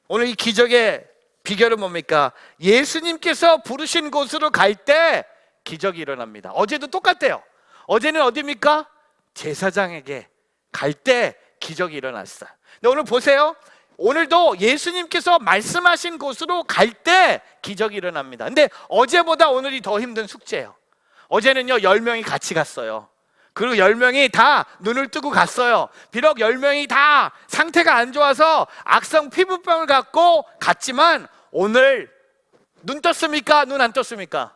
[SPEAKER 2] 오늘 이 기적의 비결은 뭡니까? 예수님께서 부르신 곳으로 갈 때 기적이 일어납니다. 어제도 똑같대요. 어제는 어디입니까? 제사장에게 갈 때 기적이 일어났어요. 근데 오늘 보세요. 오늘도 예수님께서 말씀하신 곳으로 갈 때 기적이 일어납니다. 근데 어제보다 오늘이 더 힘든 숙제예요. 어제는요 10명이 같이 갔어요. 그리고 10명이 다 눈을 뜨고 갔어요. 비록 10명이 다 상태가 안 좋아서 악성 피부병을 갖고 갔지만 오늘
[SPEAKER 3] 눈 떴습니까? 눈 안 떴습니까?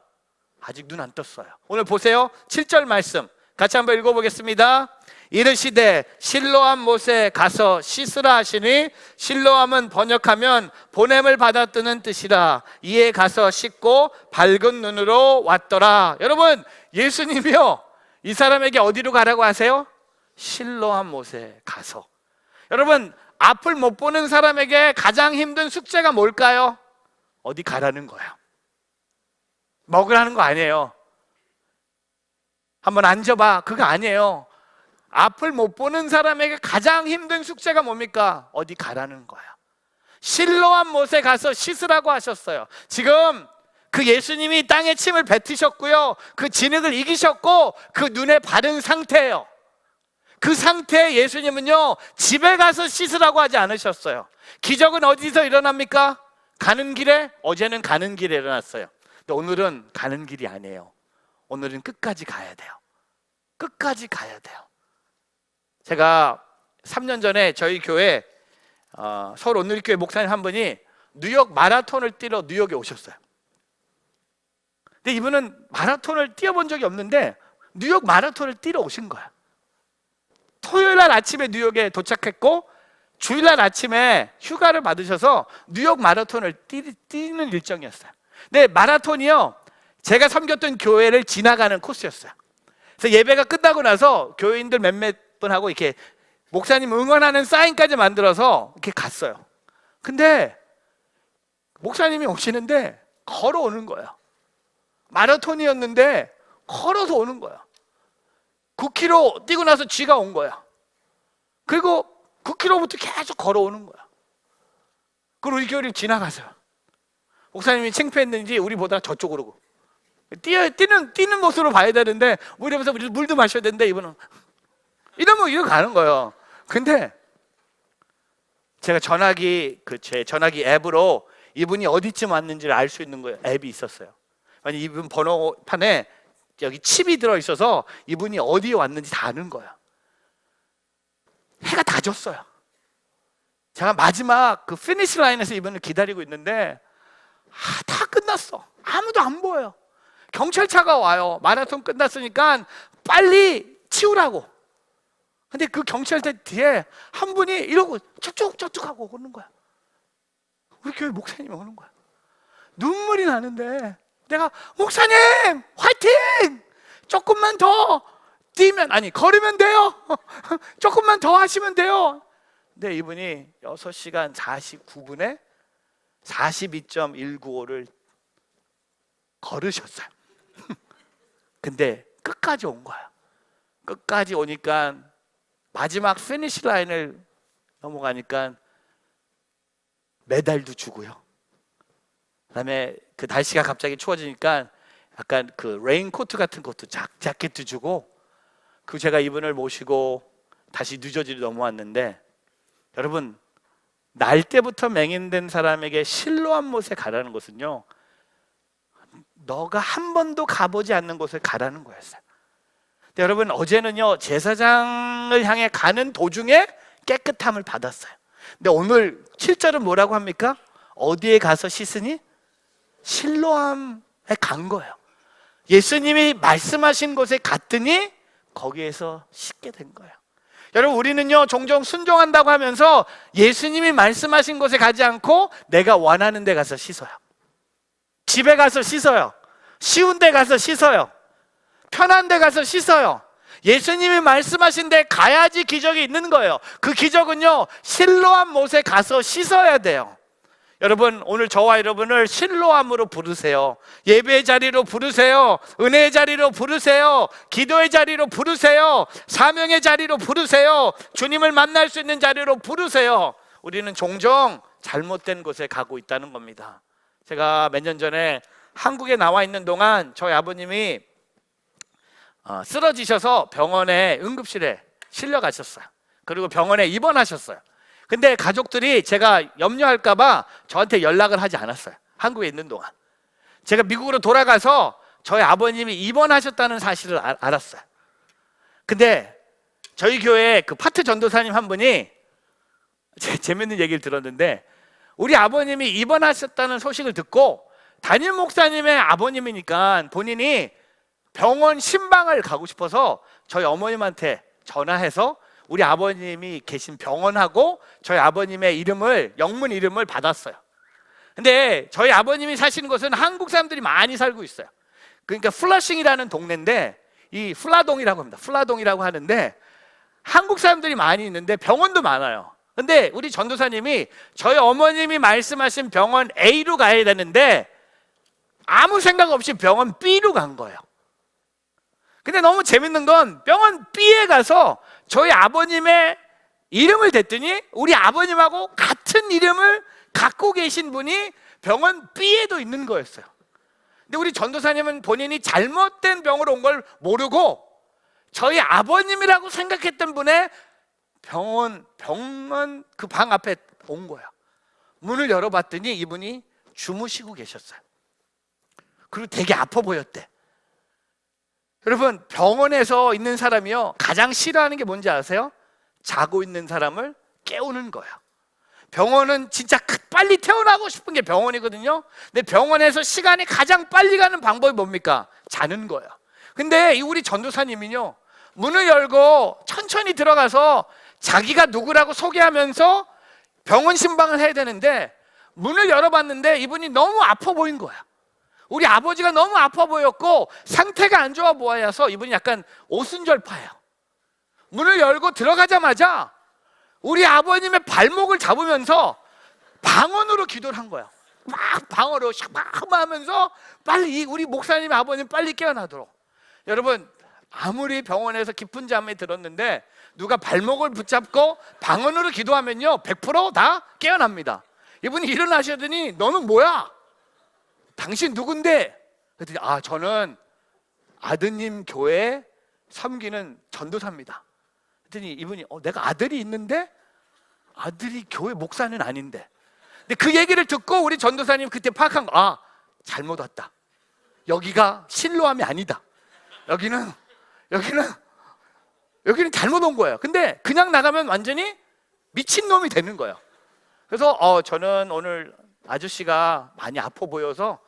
[SPEAKER 3] 아직 눈 안 떴어요. 오늘 보세요. 7절 말씀 같이 한번 읽어보겠습니다. 이르시되 실로암 못에 가서 씻으라 하시니, 실로암은 번역하면 보냄을 받았다는 뜻이라. 이에 가서 씻고 밝은 눈으로 왔더라. 여러분, 예수님이요 이 사람에게 어디로 가라고 하세요? 실로암 못에 가서. 여러분, 앞을 못 보는 사람에게 가장 힘든 숙제가 뭘까요? 어디 가라는 거예요. 먹으라는 거 아니에요. 한번 앉아봐, 그거 아니에요. 앞을 못 보는 사람에게 가장 힘든 숙제가 뭡니까? 어디 가라는 거야. 실로암 못에 가서 씻으라고 하셨어요. 지금 그 예수님이 땅에 침을 뱉으셨고요, 그 진흙을 이기셨고 그 눈에 바른 상태예요. 그 상태에 예수님은요 집에 가서 씻으라고 하지 않으셨어요. 기적은 어디서 일어납니까? 가는 길에. 어제는 가는 길에 일어났어요. 근데 오늘은 가는 길이 아니에요. 오늘은 끝까지 가야 돼요. 끝까지 가야 돼요. 제가 3년 전에 저희 교회 서울 온누리교회 목사님 한 분이 뉴욕 마라톤을 뛰러 뉴욕에 오셨어요. 근데 이분은 마라톤을 뛰어본 적이 없는데 뉴욕 마라톤을 뛰러 오신 거야. 토요일 날 아침에 뉴욕에 도착했고 주일 날 아침에 휴가를 받으셔서 뉴욕 마라톤을 뛰는 일정이었어요. 근데 마라톤이요 제가 섬겼던 교회를 지나가는 코스였어요. 그래서 예배가 끝나고 나서 교인들 몇몇 분하고 이렇게 목사님 응원하는 사인까지 만들어서 이렇게 갔어요. 근데 목사님이 오시는데 걸어오는 거예요. 마라톤이었는데 걸어서 오는 거예요. 9km 뛰고 나서 쥐가 온 거야. 그리고 9km부터 계속 걸어오는 거야. 그리고 우리 교회를 지나가서요. 목사님이 창피했는지 우리보다 저쪽으로 뛰는 모습으로 봐야 되는데 이러면서 물도 마셔야 되는데 이분은 이러면 이러고 가는 거예요. 근데 제가 제 전화기 앱으로 이분이 어디쯤 왔는지를 알 수 있는 거예요. 앱이 있었어요. 아니 이분 번호판에 여기 칩이 들어있어서 이분이 어디에 왔는지 다 아는 거예요. 해가 다 졌어요. 제가 마지막 그 피니시 라인에서 이분을 기다리고 있는데 다 끝났어. 아무도 안 보여요. 경찰차가 와요. 마라톤 끝났으니까 빨리 치우라고. 근데 그 경찰차 뒤에 한 분이 이러고 쩍쩍 하고 오는 거야. 우리 교회 목사님이 오는 거야. 눈물이 나는데 내가 목사님 화이팅! 조금만 더 뛰면 걸으면 돼요. 조금만 더 하시면 돼요. 근데 이분이 6시간 49분에 42.195를 걸으셨어요. 근데 끝까지 온 거야. 끝까지 오니까 마지막 피니시 라인을 넘어가니까 메달도 주고요. 그다음에 그 날씨가 갑자기 추워지니까 약간 그 레인코트 같은 것도 자켓도 주고, 그 제가 이분을 모시고 다시 뉴저지로 넘어왔는데, 여러분 날 때부터 맹인된 사람에게 실로암 못에 가라는 것은요 너가 한 번도 가보지 않는 곳에 가라는 거였어요. 근데 여러분 어제는요 제사장을 향해 가는 도중에 깨끗함을 받았어요. 근데 오늘 7절은 뭐라고 합니까? 어디에 가서 씻으니? 실로암에 간 거예요. 예수님이 말씀하신 곳에 갔더니 거기에서 씻게 된 거예요. 여러분 우리는요 종종 순종한다고 하면서 예수님이 말씀하신 곳에 가지 않고 내가 원하는 데 가서 씻어요. 집에 가서 씻어요. 쉬운 데 가서 씻어요. 편한 데 가서 씻어요. 예수님이 말씀하신 데 가야지 기적이 있는 거예요. 그 기적은요 실로암 못에 가서 씻어야 돼요. 여러분 오늘 저와 여러분을 실로암으로 부르세요. 예배의 자리로 부르세요. 은혜의 자리로 부르세요. 기도의 자리로 부르세요. 사명의 자리로 부르세요. 주님을 만날 수 있는 자리로 부르세요. 우리는 종종 잘못된 곳에 가고 있다는 겁니다. 제가 몇 년 전에 한국에 나와 있는 동안 저희 아버님이 쓰러지셔서 병원에 응급실에 실려가셨어요. 그리고 병원에 입원하셨어요. 근데 가족들이 제가 염려할까 봐 저한테 연락을 하지 않았어요. 한국에 있는 동안. 제가 미국으로 돌아가서 저희 아버님이 입원하셨다는 사실을 알았어요. 근데 저희 교회 그 파트 전도사님 한 분이 재밌는 얘기를 들었는데, 우리 아버님이 입원하셨다는 소식을 듣고 담임 목사님의 아버님이니까 본인이 병원 신방을 가고 싶어서 저희 어머님한테 전화해서 우리 아버님이 계신 병원하고 저희 아버님의 이름을, 영문 이름을 받았어요. 근데 저희 아버님이 사시는 곳은 한국 사람들이 많이 살고 있어요. 그러니까 플러싱이라는 동네인데, 이 플라동이라고 합니다. 플라동이라고 하는데 한국 사람들이 많이 있는데 병원도 많아요. 근데 우리 전도사님이 저희 어머님이 말씀하신 병원 A로 가야 되는데 아무 생각 없이 병원 B로 간 거예요. 근데 너무 재밌는 건 병원 B에 가서 저희 아버님의 이름을 댔더니 우리 아버님하고 같은 이름을 갖고 계신 분이 병원 B에도 있는 거였어요. 근데 우리 전도사님은 본인이 잘못된 병으로 온 걸 모르고 저희 아버님이라고 생각했던 분의 병원 그 방 앞에 온 거야. 문을 열어봤더니 이분이 주무시고 계셨어요. 그리고 되게 아파 보였대. 여러분, 병원에서 있는 사람이요, 가장 싫어하는 게 뭔지 아세요? 자고 있는 사람을 깨우는 거예요. 병원은 진짜 빨리 태어나고 싶은 게 병원이거든요. 근데 병원에서 시간이 가장 빨리 가는 방법이 뭡니까? 자는 거예요. 근데 우리 전도사님이요, 문을 열고 천천히 들어가서 자기가 누구라고 소개하면서 병원 신방을 해야 되는데 문을 열어봤는데 이분이 너무 아파 보인 거야. 우리 아버지가 너무 아파 보였고 상태가 안 좋아 보여서 이분이 약간 오순절파예요. 문을 열고 들어가자마자 우리 아버님의 발목을 잡으면서 방언으로 기도를 한 거야. 막 방언으로 샥막 하면서 빨리 우리 목사님 아버님 빨리 깨어나도록. 여러분, 아무리 병원에서 깊은 잠에 들었는데 누가 발목을 붙잡고 방언으로 기도하면요 100%다 깨어납니다. 이분이 일어나시더니 너는 뭐야? 당신 누군데? 그랬더니 저는 아드님 교회에 섬기는 전도사입니다. 그랬더니 이분이 내가 아들이 있는데 아들이 교회 목사는 아닌데. 근데 그 얘기를 듣고 우리 전도사님 그때 파악한 거, 잘못 왔다. 여기가 실로암이 아니다. 여기는 잘못 온 거예요. 근데 그냥 나가면 완전히 미친놈이 되는 거예요. 그래서 저는 오늘 아저씨가 많이 아파 보여서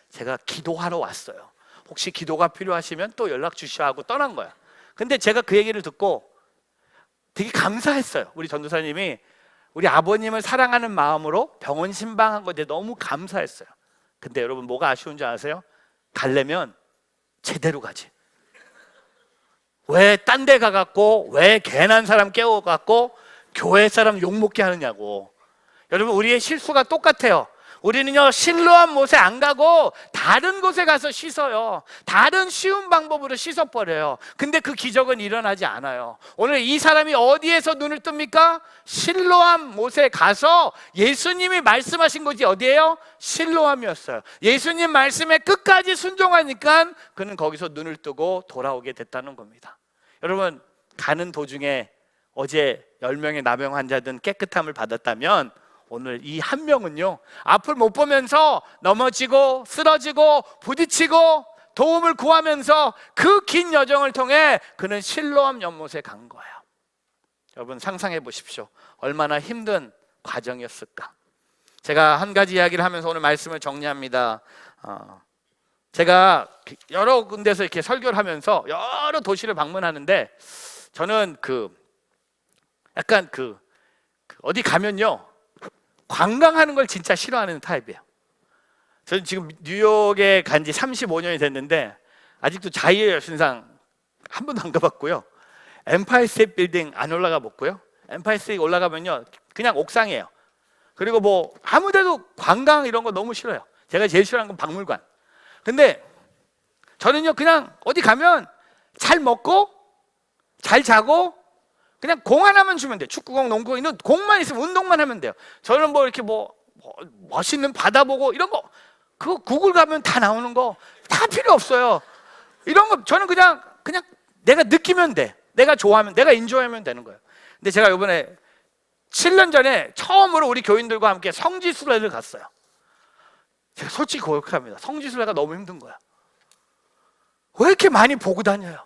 [SPEAKER 3] 제가 기도하러 왔어요. 혹시 기도가 필요하시면 또 연락 주시오 하고 떠난 거야. 근데 제가 그 얘기를 듣고 되게 감사했어요. 우리 전도사님이 우리 아버님을 사랑하는 마음으로 병원 신방한 것에 너무 감사했어요. 근데 여러분, 뭐가 아쉬운지 아세요? 가려면 제대로 가지. 왜 딴 데 가갖고 왜 괜한 사람 깨워갖고 교회 사람 욕먹게 하느냐고. 여러분, 우리의 실수가 똑같아요. 우리는요 실로암 못에 안 가고 다른 곳에 가서 씻어요. 다른 쉬운 방법으로 씻어버려요. 근데 그 기적은 일어나지 않아요. 오늘 이 사람이 어디에서 눈을 뜹니까? 실로암 못에 가서 예수님이 말씀하신 곳이 어디예요? 실로암이었어요. 예수님 말씀에 끝까지 순종하니까 그는 거기서 눈을 뜨고 돌아오게 됐다는 겁니다. 여러분, 가는 도중에 어제 10명의 나병 환자든 깨끗함을 받았다면 오늘 이 한 명은요 앞을 못 보면서 넘어지고 쓰러지고 부딪히고 도움을 구하면서 그 긴 여정을 통해 그는 실로암 연못에 간 거예요. 여러분, 상상해 보십시오. 얼마나 힘든 과정이었을까. 제가 한 가지 이야기를 하면서 오늘 말씀을 정리합니다. 제가 여러 군데서 이렇게 설교를 하면서 여러 도시를 방문하는데 저는 약간 어디 가면요 관광하는 걸 진짜 싫어하는 타입이에요. 저는 지금 뉴욕에 간 지 35년이 됐는데 아직도 자유의 여신상 한 번도 안 가봤고요. 엠파이어 스테이트 빌딩 안 올라가 봤고요. 엠파이어 스테이트 올라가면요 그냥 옥상이에요. 그리고 뭐 아무 데도 관광 이런 거 너무 싫어요. 제가 제일 싫어하는 건 박물관. 근데 저는요 그냥 어디 가면 잘 먹고 잘 자고 그냥 공 하나만 주면 돼요. 축구공, 농구공, 이런 공만 있으면 운동만 하면 돼요. 저는 뭐 이렇게 멋있는 바다 보고 이런 거 그거 구글 가면 다 나오는 거 다 필요 없어요. 이런 거 저는 그냥 내가 느끼면 돼. 내가 좋아하면, 내가 인조하면 되는 거예요. 근데 제가 이번에 7년 전에 처음으로 우리 교인들과 함께 성지순례를 갔어요. 제가 솔직히 고백합니다. 성지순례가 너무 힘든 거야. 왜 이렇게 많이 보고 다녀요?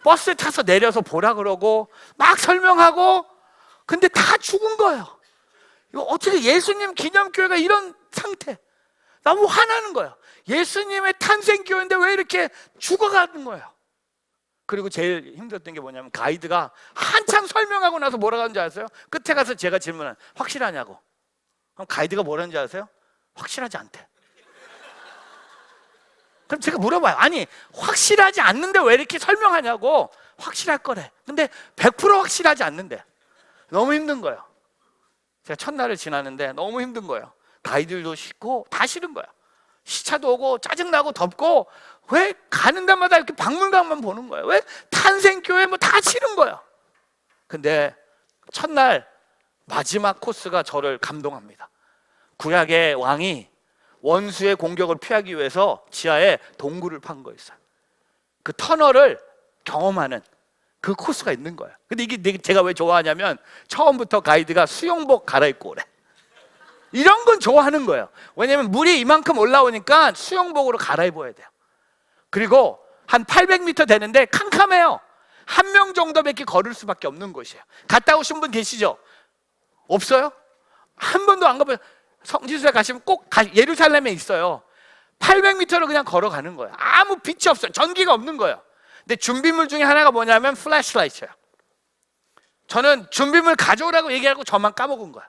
[SPEAKER 3] 버스에 타서 내려서 보라 그러고 막 설명하고 근데 다 죽은 거예요. 이거 어떻게 예수님 기념교회가 이런 상태? 너무 화나는 거예요. 예수님의 탄생교회인데 왜 이렇게 죽어가는 거예요? 그리고 제일 힘들었던 게 뭐냐면 가이드가 한참 설명하고 나서 뭐라고 하는지 아세요? 끝에 가서 제가 질문한 확실하냐고. 그럼 가이드가 뭐라는지 아세요? 확실하지 않대. 그럼 제가 물어봐요. 아니 확실하지 않는데 왜 이렇게 설명하냐고. 확실할 거래. 근데 100% 확실하지 않는데. 너무 힘든 거예요. 제가 첫날을 지나는데 너무 힘든 거예요. 가이드들도 싫고 다 싫은 거예요. 시차도 오고 짜증나고 덥고 왜 가는 데마다 이렇게 박물관만 보는 거예요. 왜 탄생교회 뭐 다 싫은 거예요. 근데 첫날 마지막 코스가 저를 감동합니다. 구약의 왕이 원수의 공격을 피하기 위해서 지하에 동굴을 판 거였어요. 그 터널을 경험하는 그 코스가 있는 거예요. 근데 이게 제가 왜 좋아하냐면 처음부터 가이드가 수영복 갈아입고 오래. 이런 건 좋아하는 거예요. 왜냐면 물이 이만큼 올라오니까 수영복으로 갈아입어야 돼요. 그리고 한 800m 되는데 캄캄해요. 한 명 정도밖에 걸을 수밖에 없는 곳이에요. 갔다 오신 분 계시죠? 없어요? 한 번도 안 가봐요. 성지순례 가시면 꼭 예루살렘에 있어요. 800m를 그냥 걸어가는 거예요. 아무 빛이 없어요. 전기가 없는 거예요. 근데 준비물 중에 하나가 뭐냐면 플래시라이트예요. 저는 준비물 가져오라고 얘기하고 저만 까먹은 거예요.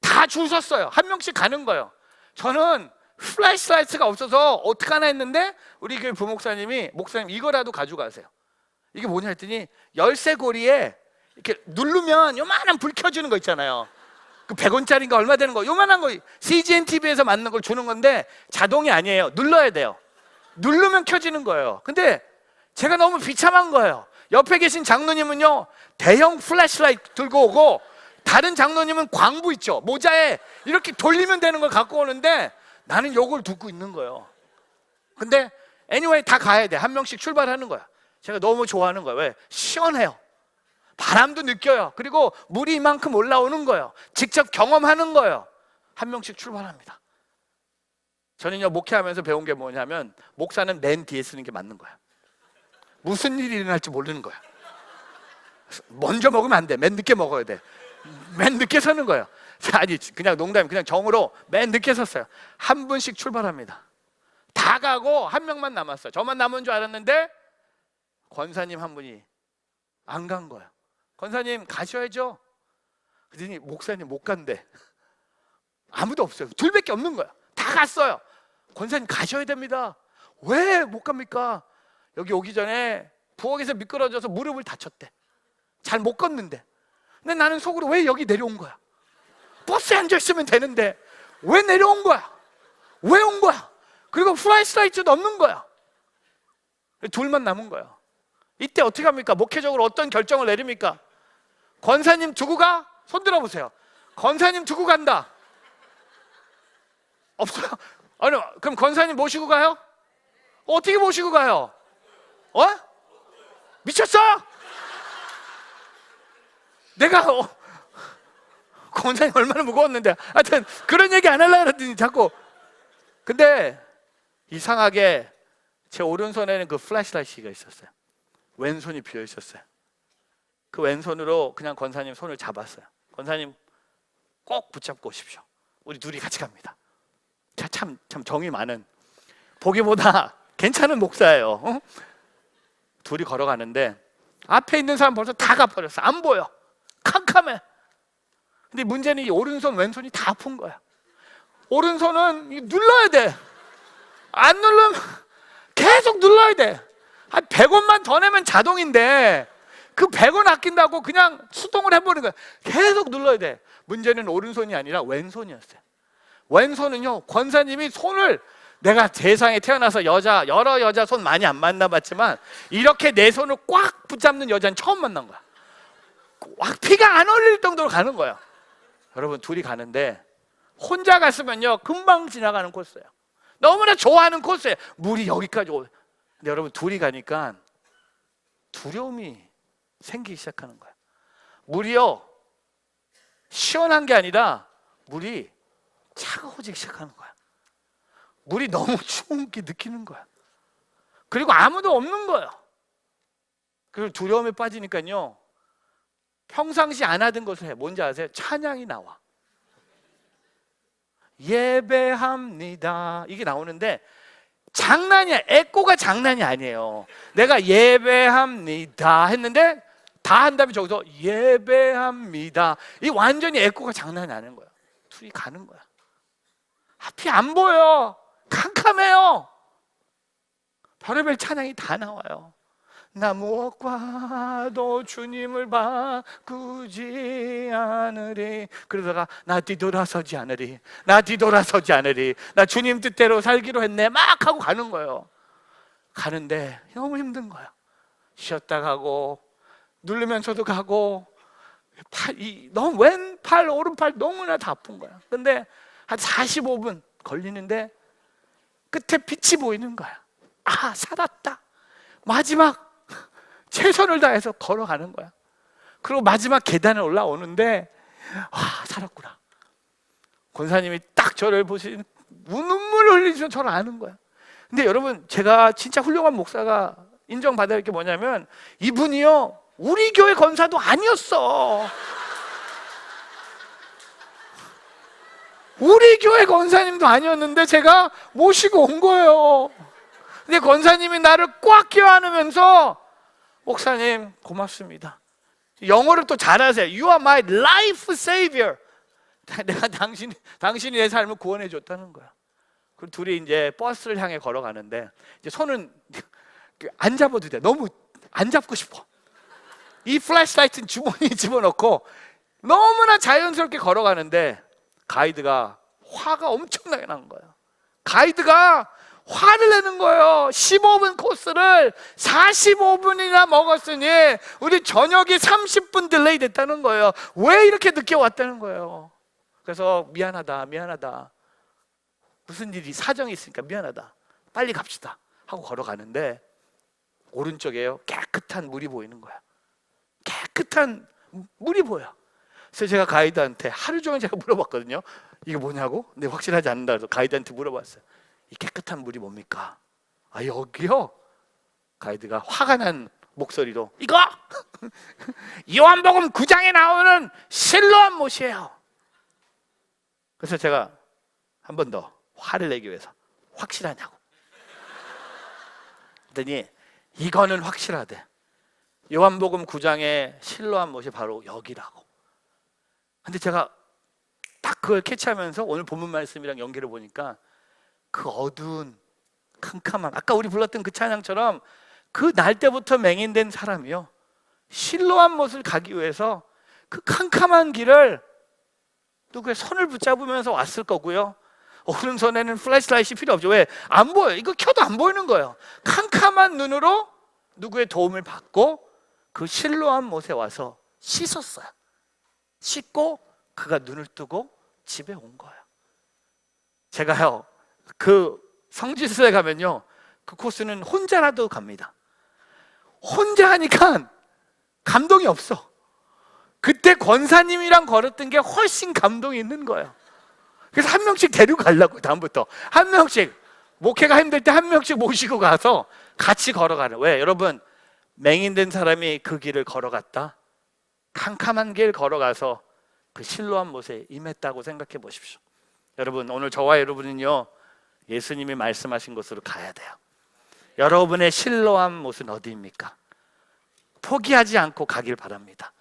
[SPEAKER 3] 다 줄 섰어요. 한 명씩 가는 거예요. 저는 플래시라이트가 없어서 어떡하나 했는데 우리 교회 부목사님이 목사님 이거라도 가져가세요. 이게 뭐냐 했더니 열쇠고리에 이렇게 누르면 요만한 불 켜주는 거 있잖아요. 그 100원짜리인가 얼마 되는 거 요만한 거 CGN TV에서 맞는 걸 주는 건데 자동이 아니에요. 눌러야 돼요. 누르면 켜지는 거예요. 근데 제가 너무 비참한 거예요. 옆에 계신 장로님은요 대형 플래시라이트 들고 오고 다른 장로님은 광부 있죠. 모자에 이렇게 돌리면 되는 걸 갖고 오는데 나는 요걸 두고 있는 거예요. 근데 anyway 다 가야 돼. 한 명씩 출발하는 거야. 제가 너무 좋아하는 거예요. 왜? 시원해요. 바람도 느껴요. 그리고 물이 이만큼 올라오는 거예요. 직접 경험하는 거예요. 한 명씩 출발합니다. 저는요 목회하면서 배운 게 뭐냐면 목사는 맨 뒤에 쓰는 게 맞는 거야. 무슨 일이 일어날지 모르는 거야. 먼저 먹으면 안 돼. 맨 늦게 먹어야 돼. 맨 늦게 서는 거예요. 아니 그냥 농담, 그냥 정으로 맨 늦게 섰어요. 한 분씩 출발합니다. 다 가고 한 명만 남았어요. 저만 남은 줄 알았는데 권사님 한 분이 안 간 거예요. 권사님 가셔야죠. 그랬더니 목사님 못 간대. 아무도 없어요. 둘밖에 없는 거야. 다 갔어요. 권사님 가셔야 됩니다. 왜 못 갑니까? 여기 오기 전에 부엌에서 미끄러져서 무릎을 다쳤대. 잘 못 걷는데. 근데 나는 속으로 왜 여기 내려온 거야? 버스에 앉아있으면 되는데 왜 내려온 거야? 왜 온 거야? 그리고 플라이스라이트도 없는 거야. 둘만 남은 거야. 이때 어떻게 합니까? 목회적으로 어떤 결정을 내립니까? 권사님 두고 가? 손 들어보세요. 권사님 두고 간다. 없어요. 아니, 그럼 권사님 모시고 가요? 어떻게 모시고 가요? 어? 미쳤어? 내가 권사님 얼마나 무거웠는데. 하여튼 그런 얘기 안 하려고 했더니 자꾸. 근데 이상하게 제 오른손에는 그 플래시라이트가 있었어요. 왼손이 비어 있었어요. 그 왼손으로 그냥 권사님 손을 잡았어요. 권사님 꼭 붙잡고 오십시오. 우리 둘이 같이 갑니다. 참 정이 많은, 보기보다 괜찮은 목사예요. 어? 둘이 걸어가는데 앞에 있는 사람 벌써 다 가버렸어. 안 보여. 캄캄해. 근데 문제는 이 오른손 왼손이 다 아픈 거야. 오른손은 눌러야 돼. 안 누르면 계속 눌러야 돼. 한 100원만 더 내면 자동인데 그 100원 아낀다고 그냥 수동을 해버리는 거야. 계속 눌러야 돼. 문제는 오른손이 아니라 왼손이었어요. 왼손은요 권사님이 손을, 내가 세상에 태어나서 여러 여자 손 많이 안 만나봤지만 이렇게 내 손을 꽉 붙잡는 여자는 처음 만난 거야. 꽉 피가 안 흘릴 정도로 가는 거야. 여러분 둘이 가는데 혼자 갔으면요 금방 지나가는 코스예요. 너무나 좋아하는 코스예요. 물이 여기까지 오고. 근데 여러분 둘이 가니까 두려움이 생기기 시작하는 거야. 물이요 시원한 게 아니라 물이 차가워지기 시작하는 거야. 물이 너무 추운 게 느끼는 거야. 그리고 아무도 없는 거예요. 그리고 두려움에 빠지니까요 평상시 안 하던 것을 해. 뭔지 아세요? 찬양이 나와. 예배합니다 이게 나오는데 장난이야. 에코가 장난이 아니에요. 내가 예배합니다 했는데 다 한 다음에 저기서 예배합니다. 이 완전히 에코가 장난이 아닌 거야. 둘이 가는 거야. 앞이 안 보여. 캄캄해요. 별의별 찬양이 다 나와요. 나 무엇과도 주님을 바꾸지 않으리. 그러다가 나 뒤돌아서지 않으리. 나 뒤돌아서지 않으리. 나 주님 뜻대로 살기로 했네. 막 하고 가는 거예요. 가는데 너무 힘든 거야. 쉬었다 가고 누르면서도 가고 너무 왼팔 오른팔 너무나 다 아픈 거야. 근데 한 45분 걸리는데 끝에 빛이 보이는 거야. 아, 살았다. 마지막 최선을 다해서 걸어가는 거야. 그리고 마지막 계단을 올라오는데 와, 살았구나. 권사님이 딱 저를 보시는 눈물을 흘리시면 저를 아는 거야. 근데 여러분, 제가 진짜 훌륭한 목사가 인정받아야 할 게 뭐냐면 이분이요, 우리 교회 권사도 아니었어. 우리 교회 권사님도 아니었는데 제가 모시고 온 거예요. 근데 권사님이 나를 꽉 껴안으면서 목사님 고맙습니다. 영어를 또 잘하세요. You are my life savior. 내가 당신이 내 삶을 구원해 줬다는 거야. 그리고 둘이 이제 버스를 향해 걸어가는데 이제 손은 안 잡아도 돼. 너무 안 잡고 싶어. 이 플래시라이트는 주머니에 집어넣고 너무나 자연스럽게 걸어가는데 가이드가 화가 엄청나게 난 거예요. 가이드가 화를 내는 거예요. 15분 코스를 45분이나 먹었으니 우리 저녁이 30분 딜레이 됐다는 거예요. 왜 이렇게 늦게 왔다는 거예요. 그래서 미안하다 무슨 일이 사정이 있으니까 미안하다, 빨리 갑시다 하고 걸어가는데 오른쪽에요, 깨끗한 물이 보이는 거야. 깨끗한 물이 보여. 그래서 제가 가이드한테 하루 종일 제가 물어봤거든요. 이게 뭐냐고? 근데 확실하지 않는다 그래서 가이드한테 물어봤어요. 이 깨끗한 물이 뭡니까? 아, 여기요? 가이드가 화가 난 목소리로 이거 요한복음 9장에 나오는 실로암 못이에요. 그래서 제가 한 번 더 화를 내기 위해서 확실하냐고 그랬더니 이거는 확실하대. 요한복음 9장의 실로암 못이 바로 여기라고. 근데 제가 딱 그걸 캐치하면서 오늘 본문 말씀이랑 연결해 보니까 그 어두운 캄캄함, 아까 우리 불렀던 그 찬양처럼 그 날 때부터 맹인된 사람이요, 실로암 못을 가기 위해서 그 캄캄한 길을 누구의 손을 붙잡으면서 왔을 거고요. 오른손에는 플래시라이트이 필요 없죠. 왜? 안 보여. 이거 켜도 안 보이는 거예요. 캄캄한 눈으로 누구의 도움을 받고 그 실로암 못에 와서 씻었어요. 씻고 그가 눈을 뜨고 집에 온 거예요. 제가요, 그 성지순례 가면요, 그 코스는 혼자라도 갑니다. 혼자 하니까 감동이 없어. 그때 권사님이랑 걸었던 게 훨씬 감동이 있는 거예요. 그래서 한 명씩 데리고 가려고. 다음부터 한 명씩, 목회가 힘들 때 한 명씩 모시고 가서 같이 걸어가는. 왜? 여러분, 맹인된 사람이 그 길을 걸어갔다, 캄캄한 길 걸어가서 그 실로암 못에 임했다고 생각해 보십시오. 여러분, 오늘 저와 여러분은요, 예수님이 말씀하신 곳으로 가야 돼요. 여러분의 실로암 못은 어디입니까? 포기하지 않고 가길 바랍니다.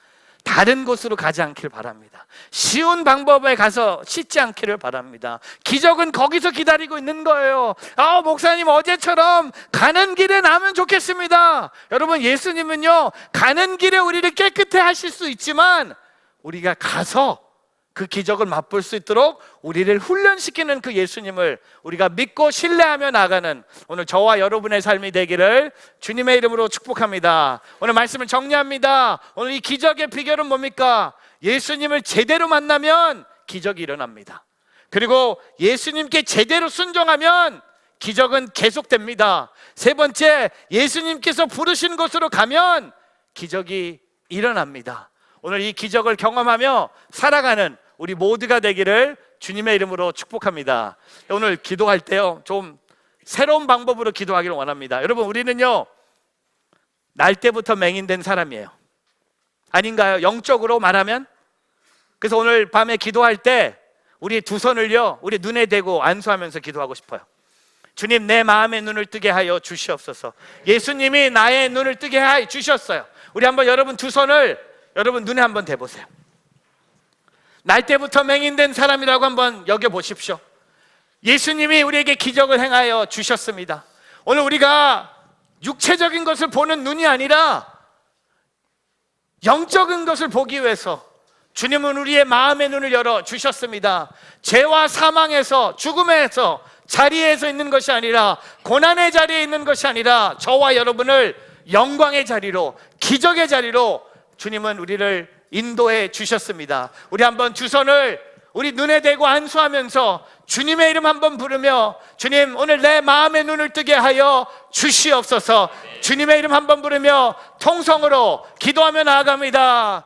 [SPEAKER 3] 다른 곳으로 가지 않길 바랍니다. 쉬운 방법에 가서 씻지 않기를 바랍니다. 기적은 거기서 기다리고 있는 거예요. 아, 목사님 어제처럼 가는 길에 나면 좋겠습니다. 여러분, 예수님은요, 가는 길에 우리를 깨끗해 하실 수 있지만 우리가 가서 그 기적을 맛볼 수 있도록 우리를 훈련시키는 그 예수님을 우리가 믿고 신뢰하며 나가는 오늘 저와 여러분의 삶이 되기를 주님의 이름으로 축복합니다. 오늘 말씀을 정리합니다. 오늘 이 기적의 비결은 뭡니까? 예수님을 제대로 만나면 기적이 일어납니다. 그리고 예수님께 제대로 순종하면 기적은 계속됩니다. 세 번째, 예수님께서 부르신 곳으로 가면 기적이 일어납니다. 오늘 이 기적을 경험하며 살아가는 우리 모두가 되기를 주님의 이름으로 축복합니다. 오늘 기도할 때요, 좀 새로운 방법으로 기도하기를 원합니다. 여러분, 우리는요, 날 때부터 맹인된 사람이에요. 아닌가요? 영적으로 말하면. 그래서 오늘 밤에 기도할 때 우리 두 손을요, 우리 눈에 대고 안수하면서 기도하고 싶어요. 주님, 내 마음의 눈을 뜨게 하여 주시옵소서. 예수님이 나의 눈을 뜨게 하여 주셨어요. 우리 한번 여러분 두 손을 여러분 눈에 한번 대보세요. 날 때부터 맹인된 사람이라고 한번 여겨보십시오. 예수님이 우리에게 기적을 행하여 주셨습니다. 오늘 우리가 육체적인 것을 보는 눈이 아니라 영적인 것을 보기 위해서 주님은 우리의 마음의 눈을 열어 주셨습니다. 죄와 사망에서, 죽음에서, 자리에서 있는 것이 아니라, 고난의 자리에 있는 것이 아니라 저와 여러분을 영광의 자리로, 기적의 자리로 주님은 우리를 인도해 주셨습니다. 우리 한번 두 손을 우리 눈에 대고 안수하면서 주님의 이름 한번 부르며, 주님, 오늘 내 마음의 눈을 뜨게 하여 주시옵소서. 주님의 이름 한번 부르며 통성으로 기도하며 나아갑니다.